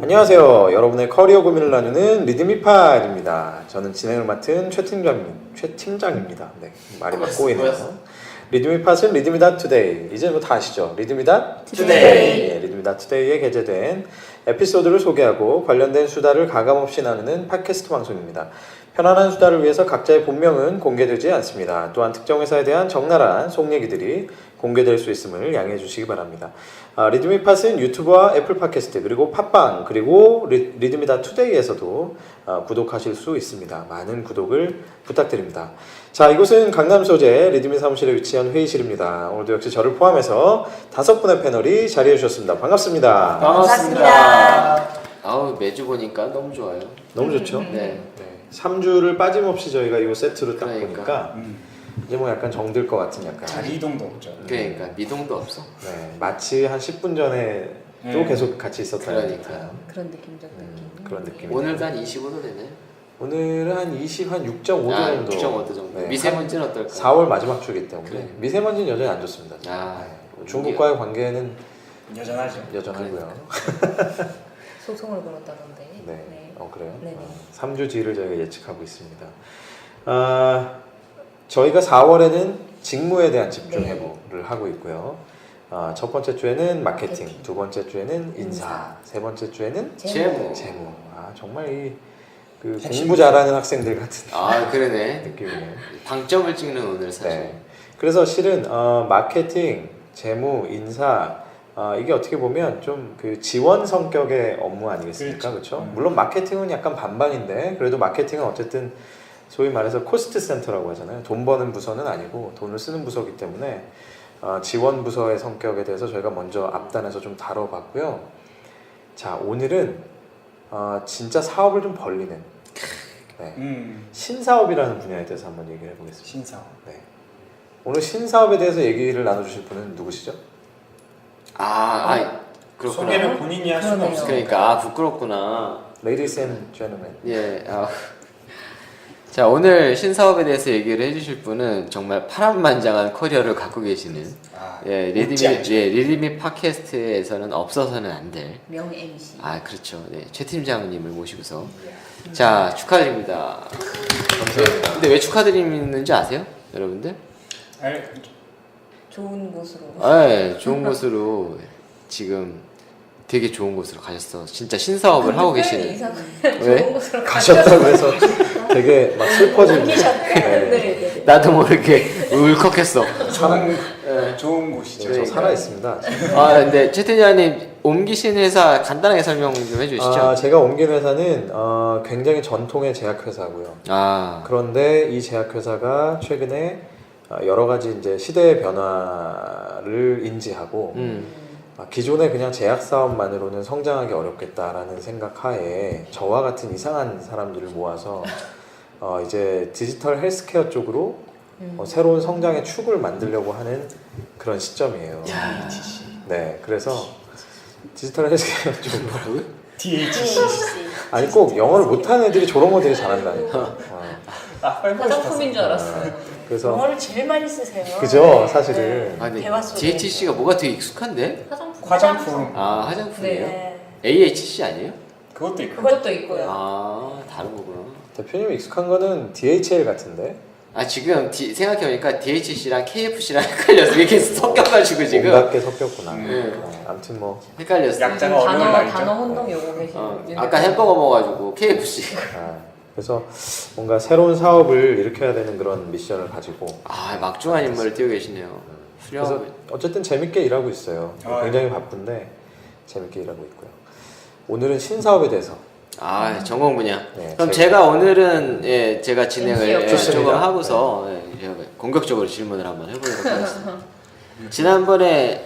안녕하세요. 여러분의 커리어 고민을 나누는 리드미팟입니다. 저는 진행을 맡은 최 팀장입니다. 네, 말이 막 꼬이네요. 리드미팟은 리드미닷 투데이. 이제 뭐 다 아시죠? 리드미닷 투데이. 네, 리드미닷 투데이에 게재된 에피소드를 소개하고 관련된 수다를 가감없이 나누는 팟캐스트 방송입니다. 편안한 수다를 위해서 각자의 본명은 공개되지 않습니다. 또한 특정 회사에 대한 적나라한 속 얘기들이 공개될 수 있음을 양해해 주시기 바랍니다. 리드미팟은 유튜브와 애플 팟캐스트 그리고 팟빵 그리고 리드미닷 투데이에서도 구독하실 수 있습니다. 많은 구독을 부탁드립니다. 자, 이곳은 강남 소재 리드미 사무실에 위치한 회의실입니다. 오늘도 역시 저를 포함해서 5분의 패널이 자리해 주셨습니다. 반갑습니다. 반갑습니다. 아우, 매주 보니까 너무 좋아요. 너무 좋죠? 네. 3주를 빠짐없이 저희가 이 세트로 딱 그러니까. 보니까 이제 뭐 약간 정들 것 같은 약간 자리 이동도 없죠. 그러니까 미동도 없어. 네, 마치 한 10분 전에 또 계속 같이 있었다는 그러니까요. 그런 느낌적 느낌. 그런 느낌. 오늘도 한 25도 되네. 오늘은 한 6.5도 정도. 6.5도 정도. 네, 미세먼지는 어떨까? 4월 마지막 주기 때문에 그래. 미세먼지는 여전히 안 좋습니다. 아, 네, 중국과의 관계는 여전하죠. 여전하고요. 소송을 걸었다던데. 네. 그래요? 네네. 3주 뒤를 저희가 예측하고 있습니다. 저희가 4월에는 직무에 대한 집중 회고를 하고 있고요. 첫 번째 주에는 마케팅, 두 번째 주에는 인사, 세 번째 주에는 재무. 정말 그 공부 잘하는 학생들 같은 아, 그러네. 느낌이네요. 방점을 찍는 오늘 사실. 네. 그래서 실은 마케팅, 재무, 인사 이게 어떻게 보면 좀 그 지원 성격의 업무 아니겠습니까? 그렇죠? 물론 마케팅은 약간 반반인데 그래도 마케팅은 어쨌든 소위 말해서 코스트 센터라고 하잖아요. 돈 버는 부서는 아니고 돈을 쓰는 부서이기 때문에 지원 부서의 성격에 대해서 저희가 먼저 앞단에서 좀 다뤄봤고요. 자, 오늘은 진짜 사업을 좀 벌리는 신사업이라는 분야에 대해서 한번 얘기를 해보겠습니다. 신사업. 네. 오늘 신사업에 대해서 얘기를 나눠주실 분은 누구시죠? 그렇구나. 소개를 본인이 할 수는 그러네요. 없어요. 그러니까 부끄럽구나. Ladies and gentlemen. 예. 자, 오늘 신사업에 대해서 얘기를 해주실 분은 정말 파란만장한 커리어를 갖고 계시는 리드미 팟캐스트에서는 없어서는 안 될 명 MC. 그렇죠. 네, 최 팀장님을 모시고서 자, 축하드립니다. 감사합니다. 근데 왜 축하드리는지 아세요? 여러분들? 좋은 곳으로. 네, 좋은 곳으로 지금 되게 좋은 곳으로 가셨어. 진짜 신사업을 하고 계시는. 왜? 좋은 곳으로 가셨다고 해서 되게 막 슬퍼지는. 네. 나도 모르게 울컥했어. 좋은 곳이죠. 저 살아있습니다. 근데 최 팀장님 옮기신 회사 간단하게 설명 좀 해주시죠. 제가 옮긴 회사는 굉장히 전통의 제약회사고요. 그런데 이 제약회사가 최근에 여러 가지 이제 시대의 변화를 인지하고 기존의 그냥 제약 사업만으로는 성장하기 어렵겠다라는 생각하에 저와 같은 이상한 사람들을 모아서 이제 디지털 헬스케어 쪽으로 새로운 성장의 축을 만들려고 하는 그런 시점이에요. 네, 그래서 디지털 헬스케어 쪽으로 DHC. 아니 꼭 영어를 못하는 애들이 저런 거 되게 잘한다니까. 화장품인 줄 알았어요. 그래서 영어를 제일 많이 쓰세요. 그죠, 사실은. 근데 대화 속에. DHC가 뭐가 되게 익숙한데? 화장품. 화장품이에요? 네. AHC 아니에요? 그것도 있고. 그것도 있고요. 다른 거구나. 대표님 익숙한 거는 DHL 같은데. 지금 생각해보니까 DHC랑 KFC랑 헷갈려서 이렇게 섞여가지고 지금 온갖 게 섞였구나. 네. 아무튼 뭐 헷갈렸어. 약자가 어려운 말이죠. 단어 혼동 요구 계시는. 아까 햄버거 먹어가지고 KFC. 그래서 뭔가 새로운 사업을 일으켜야 되는 그런 미션을 가지고. 막중한 인물을 띄고 계시네요. 그래서 어쨌든 재밌게 일하고 있어요. 아, 굉장히 바쁜데 재밌게 일하고 있고요. 오늘은 신사업에 대해서. 전공 분야. 네, 그럼 제가 오늘은 제가 진행을 MC 조금 하고서 제가 공격적으로 질문을 한번 해보도록 하겠습니다.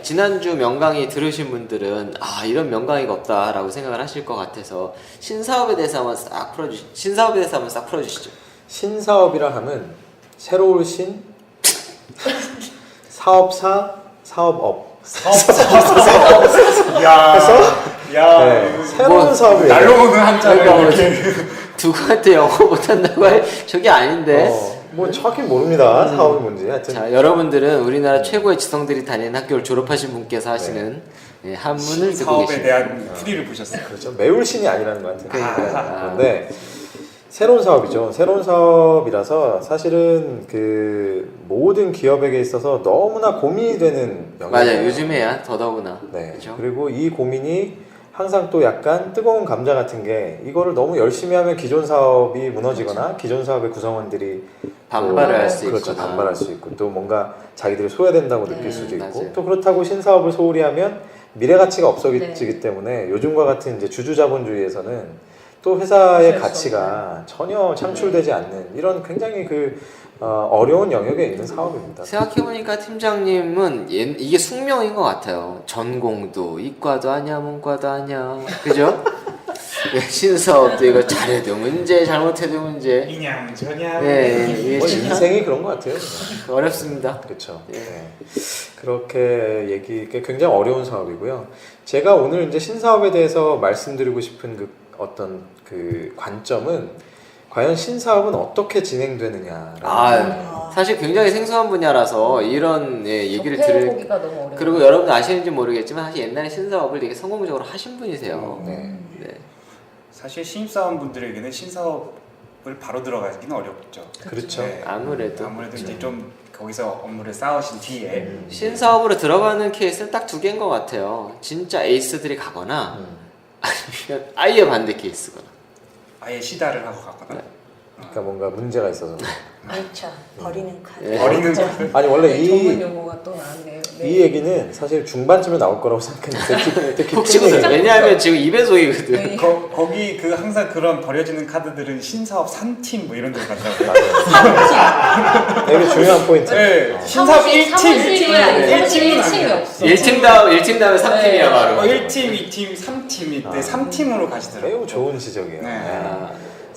지난주 명강의 들으신 분들은 이런 명강의가 없다라고 생각을 하실 것 같아서 신사업에 대해서 한번 싹 풀어주시죠. 신사업이라 하면 새로울 신, 사업사, 사업업. 새로운 사업을 날로 오는 한자를 이렇게. 누구한테 영어 못한다고 할 저게 아닌데. 뭐 정확히 모릅니다. 사업이 뭔지. 하여튼 자, 여러분들은 우리나라 최고의 지성들이 다니는 학교를 졸업하신 분께서 하시는 예, 한문을 듣고 사업에 계십니다. 대한 풀이를 보셨어요. 그렇죠. 매울 신이 아니라는 것 같은데. 그러니까요. 그런데 새로운 사업이죠. 새로운 사업이라서 사실은 그 모든 기업에게 있어서 너무나 고민이 되는 영역이에요. 맞아요. 요즘에야 더더구나. 네. 그렇죠? 그리고 이 고민이 항상 또 약간 뜨거운 감자 같은 게 이거를 너무 열심히 하면 기존 사업이 무너지거나 기존 사업의 구성원들이 반발을 또 할 수 그렇죠. 있거나. 반발할 수 있고 또 뭔가 자기들이 소외된다고 느낄 수도 있고 맞아요. 또 그렇다고 신사업을 소홀히 하면 미래 가치가 없어지기 네. 때문에 요즘과 같은 이제 주주자본주의에서는 또 회사의 그럴 수 가치가 전혀 창출되지 않는 이런 굉장히 어려운 영역에 있는 사업입니다. 생각해보니까 팀장님은 이게 숙명인 것 같아요. 전공도 이과도 아니야 문과도 아니야. 그죠? 예, 신사업도 이거 잘해도 문제 잘못해도 문제. 이냥 저냥. 예, 이게 뭐 진짜 인생이 그런 것 같아요. 어렵습니다. 그렇죠. 예. 네. 그렇게 굉장히 어려운 사업이고요. 제가 오늘 이제 신사업에 대해서 말씀드리고 싶은 그 어떤 그 관점은 과연 신사업은 어떻게 진행되느냐라는 사실 굉장히 생소한 분야라서 이런 얘기를 들을 보기가 너무 어려워. 그리고 여러분 아시는지 모르겠지만 사실 옛날에 신사업을 되게 성공적으로 하신 분이세요. 네. 네. 사실 신입사원분들에게는 신사업을 바로 들어가기는 어렵죠. 그렇죠. 네. 아무래도 이제 좀 거기서 업무를 쌓으신 뒤에 신사업으로 들어가는 케이스는 딱 두 개인 것 같아요. 진짜 에이스들이 가거나 아니면 아예 반대 케이스거나. 아예 시다를 하고 갔거나. 그러니까 뭔가 문제가 있어서. 그렇죠. 버리는 카드. 예. 버리는 거. 아니 원래 전문 용어가 또 나왔네요. 네. 이 얘기는 사실 중반쯤에 나올 거라고 생각했는데 특히 혹시 왜냐하면 지금 2배속이거든. 네. 거기 그 항상 그런 버려지는 카드들은 신사업 3팀 뭐 이런 데로 간다고요. 맞아요. 되게 중요한 포인트. 네. 신사업 1팀, 사무실이 아니고 1팀은 1층이 없어. 1팀 다음에 3팀이야 네. 바로. 1팀, 2팀, 3팀 때 3팀으로 가시더라고요. 매우 좋은 지적이에요. 네. 아,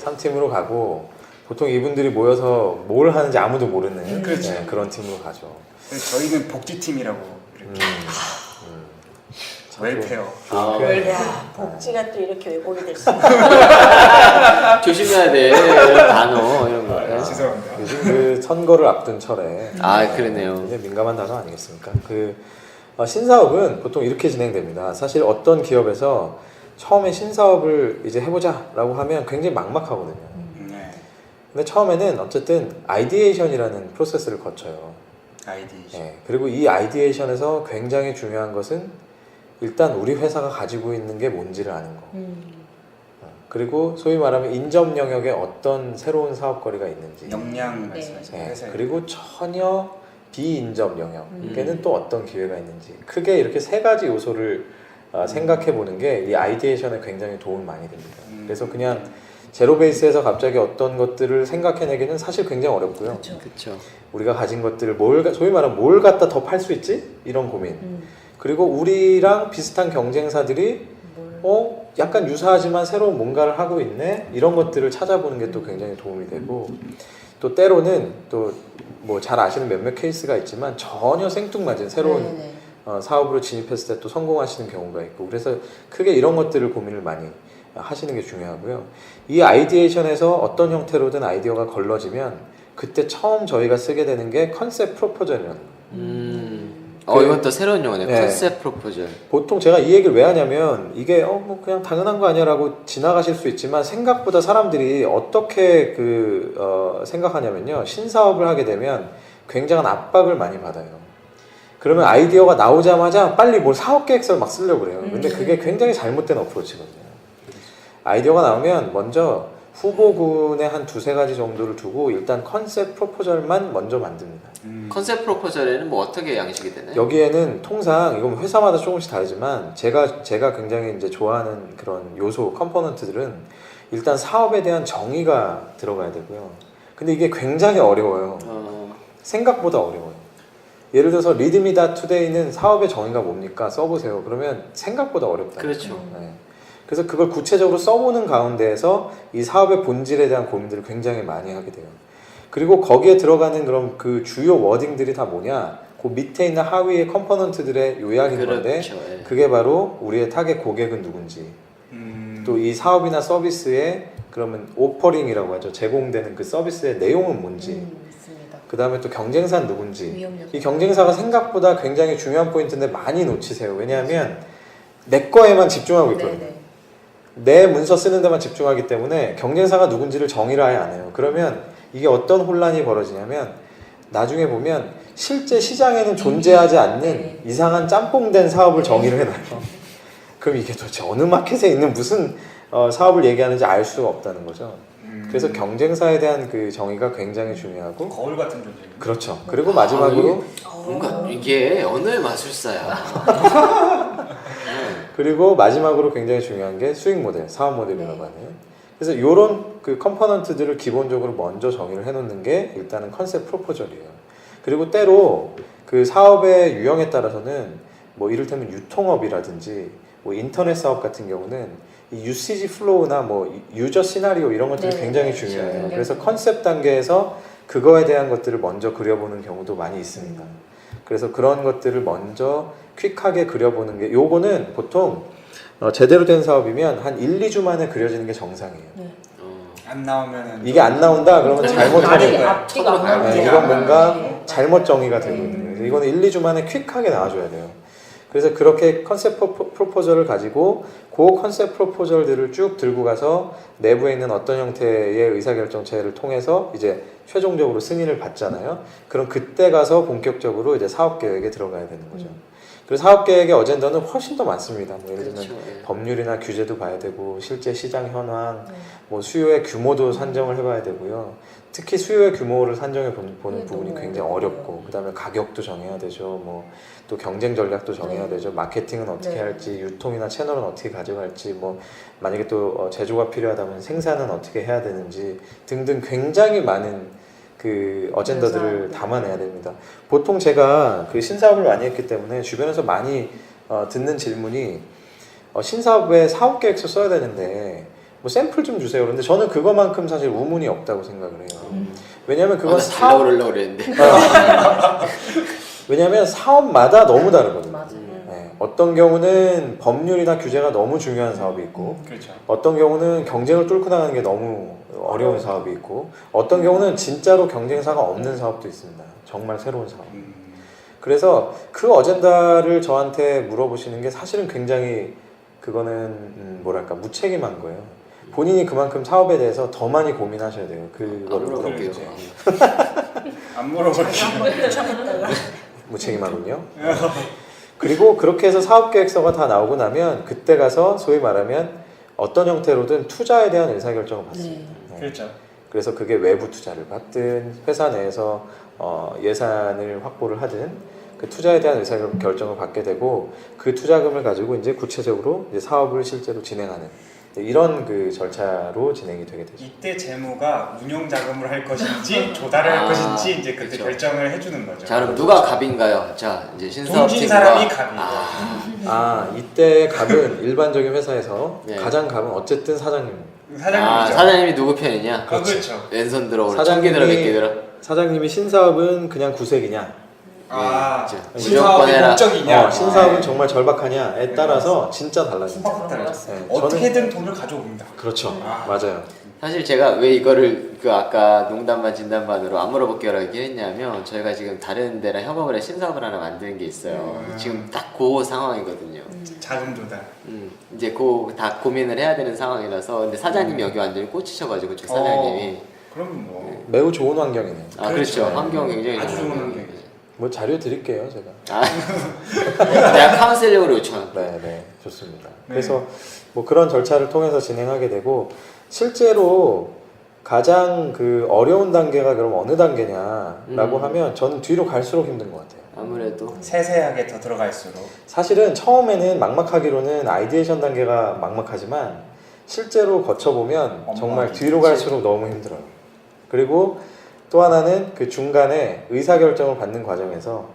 3팀으로 가고 보통 이분들이 모여서 뭘 하는지 아무도 모르는 그렇죠. 그런 팀으로 가죠. 저희는 복지팀이라고 이렇게 웰페어. 아, 네. 야, 복지가 또 이렇게 왜곡이 될 수 있어. 조심해야 돼. 이런 단어 이런 거. 아, 죄송합니다. 요즘 그 선거를 앞둔 철에 아 그러네요. 굉장히 민감한 단어 아니겠습니까? 신사업은 보통 이렇게 진행됩니다. 사실 어떤 기업에서 처음에 신사업을 이제 해보자라고 하면 굉장히 막막하거든요. 네. 근데 처음에는 어쨌든 아이디에이션이라는 프로세스를 거쳐요. 아이디. 예, 그리고 이 아이디에이션에서 굉장히 중요한 것은 일단 우리 회사가 가지고 있는 게 뭔지를 아는 거. 그리고 소위 말하면 인접 영역에 어떤 새로운 사업거리가 있는지. 역량 말씀하시는 예, 회사에. 그리고 전혀 비인접 영역에는 또 어떤 기회가 있는지. 크게 이렇게 세 가지 요소를 생각해 보는 게 이 아이디에이션에 굉장히 도움이 많이 됩니다. 그래서 그냥 제로 베이스에서 갑자기 어떤 것들을 생각해내기는 사실 굉장히 어렵고요. 그렇죠. 우리가 가진 것들을 소위 말하면 뭘 갖다 더 팔 수 있지? 이런 고민. 그리고 우리랑 비슷한 경쟁사들이 약간 유사하지만 새로운 뭔가를 하고 있네? 이런 것들을 찾아보는 게 또 굉장히 도움이 되고 또 때로는 또 뭐 잘 아시는 몇몇 케이스가 있지만 전혀 생뚱맞은 새로운 사업으로 진입했을 때 또 성공하시는 경우가 있고 그래서 크게 이런 것들을 고민을 많이 하시는 게 중요하고요. 이 아이디에이션에서 어떤 형태로든 아이디어가 걸러지면 그때 처음 저희가 쓰게 되는 게 컨셉 프로포절이라는 이건 또 새로운 용어네. 네. 컨셉 프로포절. 보통 제가 이 얘기를 왜 하냐면 이게 뭐 그냥 당연한 거 아니야라고 지나가실 수 있지만 생각보다 사람들이 어떻게 생각하냐면요. 신사업을 하게 되면 굉장한 압박을 많이 받아요. 그러면 아이디어가 나오자마자 빨리 뭘 사업 계획서를 막 쓰려고 그래요. 근데 그게 굉장히 잘못된 어프로치거든요. 아이디어가 나오면 먼저 후보군의 한 두세 가지 정도를 두고 일단 컨셉 프로포절만 먼저 만듭니다. 컨셉 프로포절에는 뭐 어떻게 양식이 되나요? 여기에는 통상 이건 회사마다 조금씩 다르지만 제가 굉장히 이제 좋아하는 그런 요소 컴포넌트들은 일단 사업에 대한 정의가 들어가야 되고요. 근데 이게 굉장히 어려워요. 생각보다 어려워요. 예를 들어서 리드미다 투데이는 사업의 정의가 뭡니까? 써보세요. 그러면 생각보다 어렵다. 그렇죠. 네. 그래서 그걸 구체적으로 써보는 가운데에서 이 사업의 본질에 대한 고민들을 굉장히 많이 하게 돼요. 그리고 거기에 들어가는 그런 그 주요 워딩들이 다 뭐냐? 그 밑에 있는 하위의 컴포넌트들의 요약인 건데 예. 그게 바로 우리의 타겟 고객은 누군지 또 이 사업이나 서비스의 그러면 오퍼링이라고 하죠. 제공되는 그 서비스의 내용은 뭔지 그 다음에 또 경쟁사는 누군지 이 경쟁사가 생각보다 굉장히 중요한 포인트인데 많이 놓치세요. 왜냐하면 내 거에만 집중하고 있거든요. 네네. 내 문서 쓰는 데만 집중하기 때문에 경쟁사가 누군지를 정의를 아예 안 해요. 그러면 이게 어떤 혼란이 벌어지냐면 나중에 보면 실제 시장에는 존재하지 않는 네. 이상한 짬뽕된 사업을 정의를 해놔요. 그럼 이게 도대체 어느 마켓에 있는 무슨 사업을 얘기하는지 알 수가 없다는 거죠. 그래서 경쟁사에 대한 그 정의가 굉장히 중요하고 거울 같은 존재. 그렇죠. 그리고 마지막으로 뭔가 이게 언어의 마술사야. 그리고 마지막으로 굉장히 중요한 게 수익 모델, 사업 모델이라고 하는. 그래서 이런 그 컴포넌트들을 기본적으로 먼저 정의를 해놓는 게 일단은 컨셉 프로포절이에요. 그리고 때로 그 사업의 유형에 따라서는 뭐 이를테면 유통업이라든지 뭐 인터넷 사업 같은 경우는 이 유시지 플로우나 뭐 유저 시나리오 이런 것들이 네, 굉장히 네, 중요해요. 그렇죠. 그래서 컨셉 단계에서 그거에 대한 것들을 먼저 그려보는 경우도 많이 있습니다. 그래서 그런 것들을 먼저 퀵하게 그려보는 게 요거는 보통 제대로 된 사업이면 한 1, 2주 만에 그려지는 게 정상이에요. 안 나오면은 이게 안 나온다 그러면 잘못하는 아닌 거예요. 거야. 앞뒤가 안 맞는 네, 거죠. 이건 뭔가 네. 잘못 정의가 되고 있는 거예요. 그래서 이거는 1, 2주 만에 퀵하게 나와줘야 돼요. 그래서 그렇게 컨셉 프로포절을 가지고 그 컨셉 프로포절들을 쭉 들고 가서 내부에 있는 어떤 형태의 의사결정체를 통해서 이제 최종적으로 승인을 받잖아요. 그럼 그때 가서 본격적으로 이제 사업계획에 들어가야 되는 거죠. 그래서 사업계획의 어젠다는 훨씬 더 많습니다. 뭐 예를 들면 그렇죠. 예. 법률이나 규제도 봐야 되고 실제 시장 현황, 뭐 수요의 규모도 산정을 해봐야 되고요. 특히 수요의 규모를 산정해 보는 부분이 굉장히 어렵고 그 다음에 가격도 정해야 되죠. 뭐 또 경쟁 전략도 정해야 네. 되죠. 마케팅은 어떻게 네. 할지, 유통이나 채널은 어떻게 가져갈지, 뭐 만약에 또 제조가 필요하다면 생산은 어떻게 해야 되는지 등등 굉장히 많은 그 어젠다들을 담아내야 됩니다. 보통 제가 그 신사업을 많이 했기 때문에 주변에서 많이 듣는 질문이 신사업에 사업계획서 써야 되는데 뭐 샘플 좀 주세요. 그런데 저는 그거만큼 사실 우문이 없다고 생각을 해요. 왜냐하면 그건 잘 나오려고 그랬는데. 왜냐하면 사업마다 너무 다르거든요. 맞아요. 네, 어떤 경우는 법률이나 규제가 너무 중요한 사업이 있고 그렇죠. 어떤 경우는 경쟁을 뚫고 나가는 게 너무 어려운 사업이 있고 어떤 경우는 진짜로 경쟁사가 없는 사업도 있습니다. 정말 새로운 사업. 그래서 그 어젠다를 저한테 물어보시는 게 사실은 굉장히 그거는 뭐랄까 무책임한 거예요. 본인이 그만큼 사업에 대해서 더 많이 고민하셔야 돼요. 그거를 물어볼게요. 물어보죠. 안 물어볼게요. 한번 요청했다가 무책임하군요. 그리고 그렇게 해서 사업계획서가 다 나오고 나면 그때 가서 소위 말하면 어떤 형태로든 투자에 대한 의사결정을 받습니다. 네. 그렇죠. 그래서 그게 외부 투자를 받든 회사 내에서 예산을 확보를 하든 그 투자에 대한 의사결정을 받게 되고 그 투자금을 가지고 이제 구체적으로 이제 사업을 실제로 진행하는 이런 그 절차로 진행이 되게 되죠. 이때 재무가 운용 자금을 할 것인지 조달을 할 것인지 이제 그때 그렇죠. 결정을 해주는 거죠. 자 그럼 누가 갑인가요? 자 이제 신사업 돈 진 팀과 사람이 갑이에요. 이때 갑은 일반적인 회사에서 네. 가장 갑은 어쨌든 사장님. 사장님이죠. 사장님이 누구 편이냐? 그렇죠. 왼손 들어 오른 사장님이- 청기 들어 몇개 들어? 사장님이 신사업은 그냥 구색이냐, 그렇죠. 신사업의 무조건 해라. 목적이냐. 신사업은 정말 절박하냐에 따라서 진짜 달라집니다. 확 달라졌어요. 네, 어떻게든 돈을 가져옵니다. 그렇죠. 아. 맞아요. 사실 제가 왜 이거를 그 아까 농담반 진담반으로 안 물어볼게요라고 얘기했냐면 저희가 지금 다른 데랑 협업을 해 신사업을 하나 만드는 게 있어요. 지금 딱 그 상황이거든요. 자금 조달. 이제 그 다 고민을 해야 되는 상황이라서 근데 사장님이 여기 완전히 꽂히셔가지고 저 사장님이 그럼 뭐 매우 좋은 환경이네요. 아 그렇죠. 그렇죠. 환경 굉장히 아주 좋은 좋은 환경이죠. 뭐 자료 드릴게요, 제가. 내가 카운셀링으로 요청할게. 네, 좋습니다. 그래서 뭐 그런 절차를 통해서 진행하게 되고 실제로 가장 그 어려운 단계가 그럼 어느 단계냐라고 하면 저는 뒤로 갈수록 힘든 것 같아요. 아무래도 세세하게 더 들어갈수록 사실은 처음에는 막막하기로는 아이디에이션 단계가 막막하지만 실제로 거쳐보면 정말 뒤로 갈수록 너무 힘들어요. 그리고 또 하나는 그 중간에 의사결정을 받는 과정에서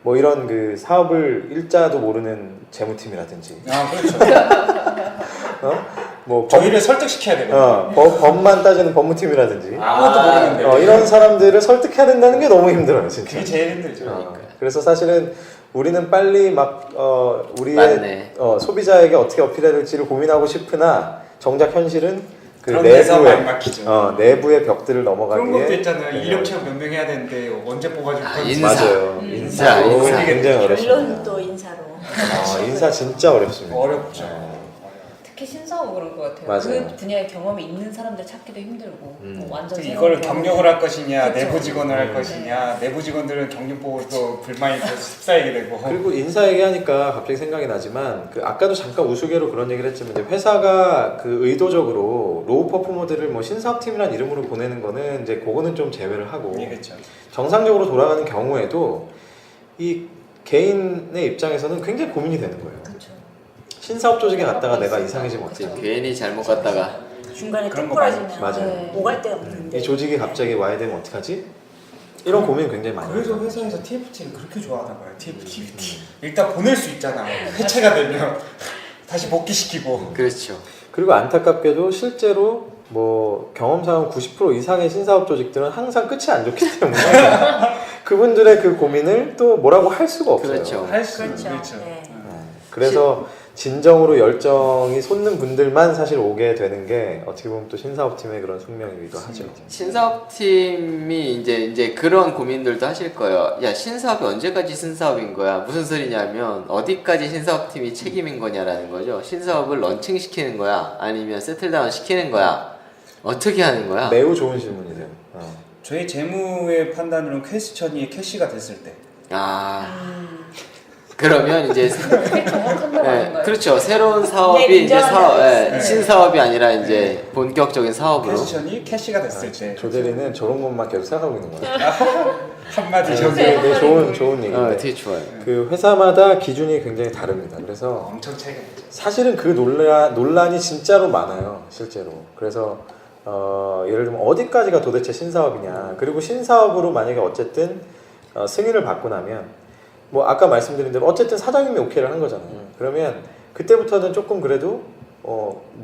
뭐 이런 그 사업을 일자도 모르는 재무팀이라든지 그렇죠. 뭐 저희를 설득시켜야 되거든요. 법만 따지는 법무팀이라든지 아무것도 모르는데 이런 사람들을 설득해야 된다는 게 너무 힘들어요, 진짜. 그게 제일 힘들죠. 그래서 사실은 우리는 빨리 막 우리의 맞네. 소비자에게 어떻게 어필해야 될지를 고민하고 싶으나 정작 현실은 그 그런 데서 많이 내부의 막히죠. 내부의 벽들을 넘어가기에 그런 것도 있잖아요. 굉장히 인력 채용 몇 명 해야 되는데 언제 뽑아줄 건지. 인사. 맞아요. 인사. 인사. 굉장히 어렵습니다. 결론도 인사로. 인사 진짜 어렵습니다. 어렵죠. 특히 신사업 그런 것 같아요. 맞아요. 그 분야에 경험이 있는 사람들 찾기도 힘들고 뭐 완전 특히 새로운 이거를 경험을- 경력을 할 것이냐, 그쵸. 내부 직원을 할 것이냐, 내부 직원들은 경력 보고 또 불만이 또 휩싸이게 되고. 그리고 인사 얘기하니까 갑자기 생각이 나지만 그 아까도 잠깐 우스개로 그런 얘기를 했지만 이제 회사가 그 의도적으로 로우 퍼포머들을 뭐 신사업팀이라는 이름으로 보내는 거는 이제 그거는 좀 제외를 하고 예, 그렇죠. 정상적으로 돌아가는 경우에도 이 개인의 입장에서는 굉장히 고민이 되는 거예요. 그쵸. 신사업 조직에 갔다가 내가 이상해지면 어떡해. 괜히 잘못 갔다가 중간에 그런 뚝 거 많이 부러지면 맞아요. 네. 오갈 데가 없는데. 이 조직이 갑자기 와야 되면 어떡하지? 이런 고민 굉장히 많이 그래서 해요. 회사에서 TFT를 그렇게 좋아하다고요. TFT. 일단 보낼 수 있잖아. 해체가 되면 다시 복귀시키고. 그렇죠. 그리고 안타깝게도 실제로 뭐 경험상 90% 이상의 신사업 조직들은 항상 끝이 안 좋기 때문에 그분들의 그 고민을 또 뭐라고 할 수가 없어요. 그렇죠. 할수 그렇죠. 그렇죠. 네. 그래서 진정으로 열정이 솟는 분들만 사실 오게 되는 게 어떻게 보면 또 신사업팀의 그런 숙명이기도 하죠. 신사업팀이 이제 그런 고민들도 하실 거예요. 야, 신사업이 언제까지 신사업인 거야? 무슨 소리냐면 어디까지 신사업팀이 책임인 거냐라는 거죠. 신사업을 런칭시키는 거야? 아니면 세틀다운 시키는 거야? 어떻게 하는 거야? 매우 좋은 질문이세요. 저희 재무의 판단으로는 퀘스천이 캐시가 됐을 때. 그러면 이제 그게 정확한 말 네, 아닌가요? 그렇죠. 새로운 사업이 네, 이제 인정하는 신사업이 아니라 이제 본격적인 사업으로. 퀘스천이 캐시가 됐을 때. 조대리는 저런 것만 계속 생각하고 있는 거예요. 한마디 네, 정도. 되게 좋은 얘기인데 되게 좋아요. 그 회사마다 기준이 굉장히 다릅니다. 그래서 엄청 차이가 나죠. 사실은 그 논란이 진짜로 많아요, 실제로. 그래서 예를 들면 어디까지가 도대체 신사업이냐. 그리고 신사업으로 만약에 어쨌든 승인을 받고 나면 뭐 아까 말씀드린 대로 어쨌든 사장님이 오케이를 한 거잖아요. 그러면 그때부터는 조금 그래도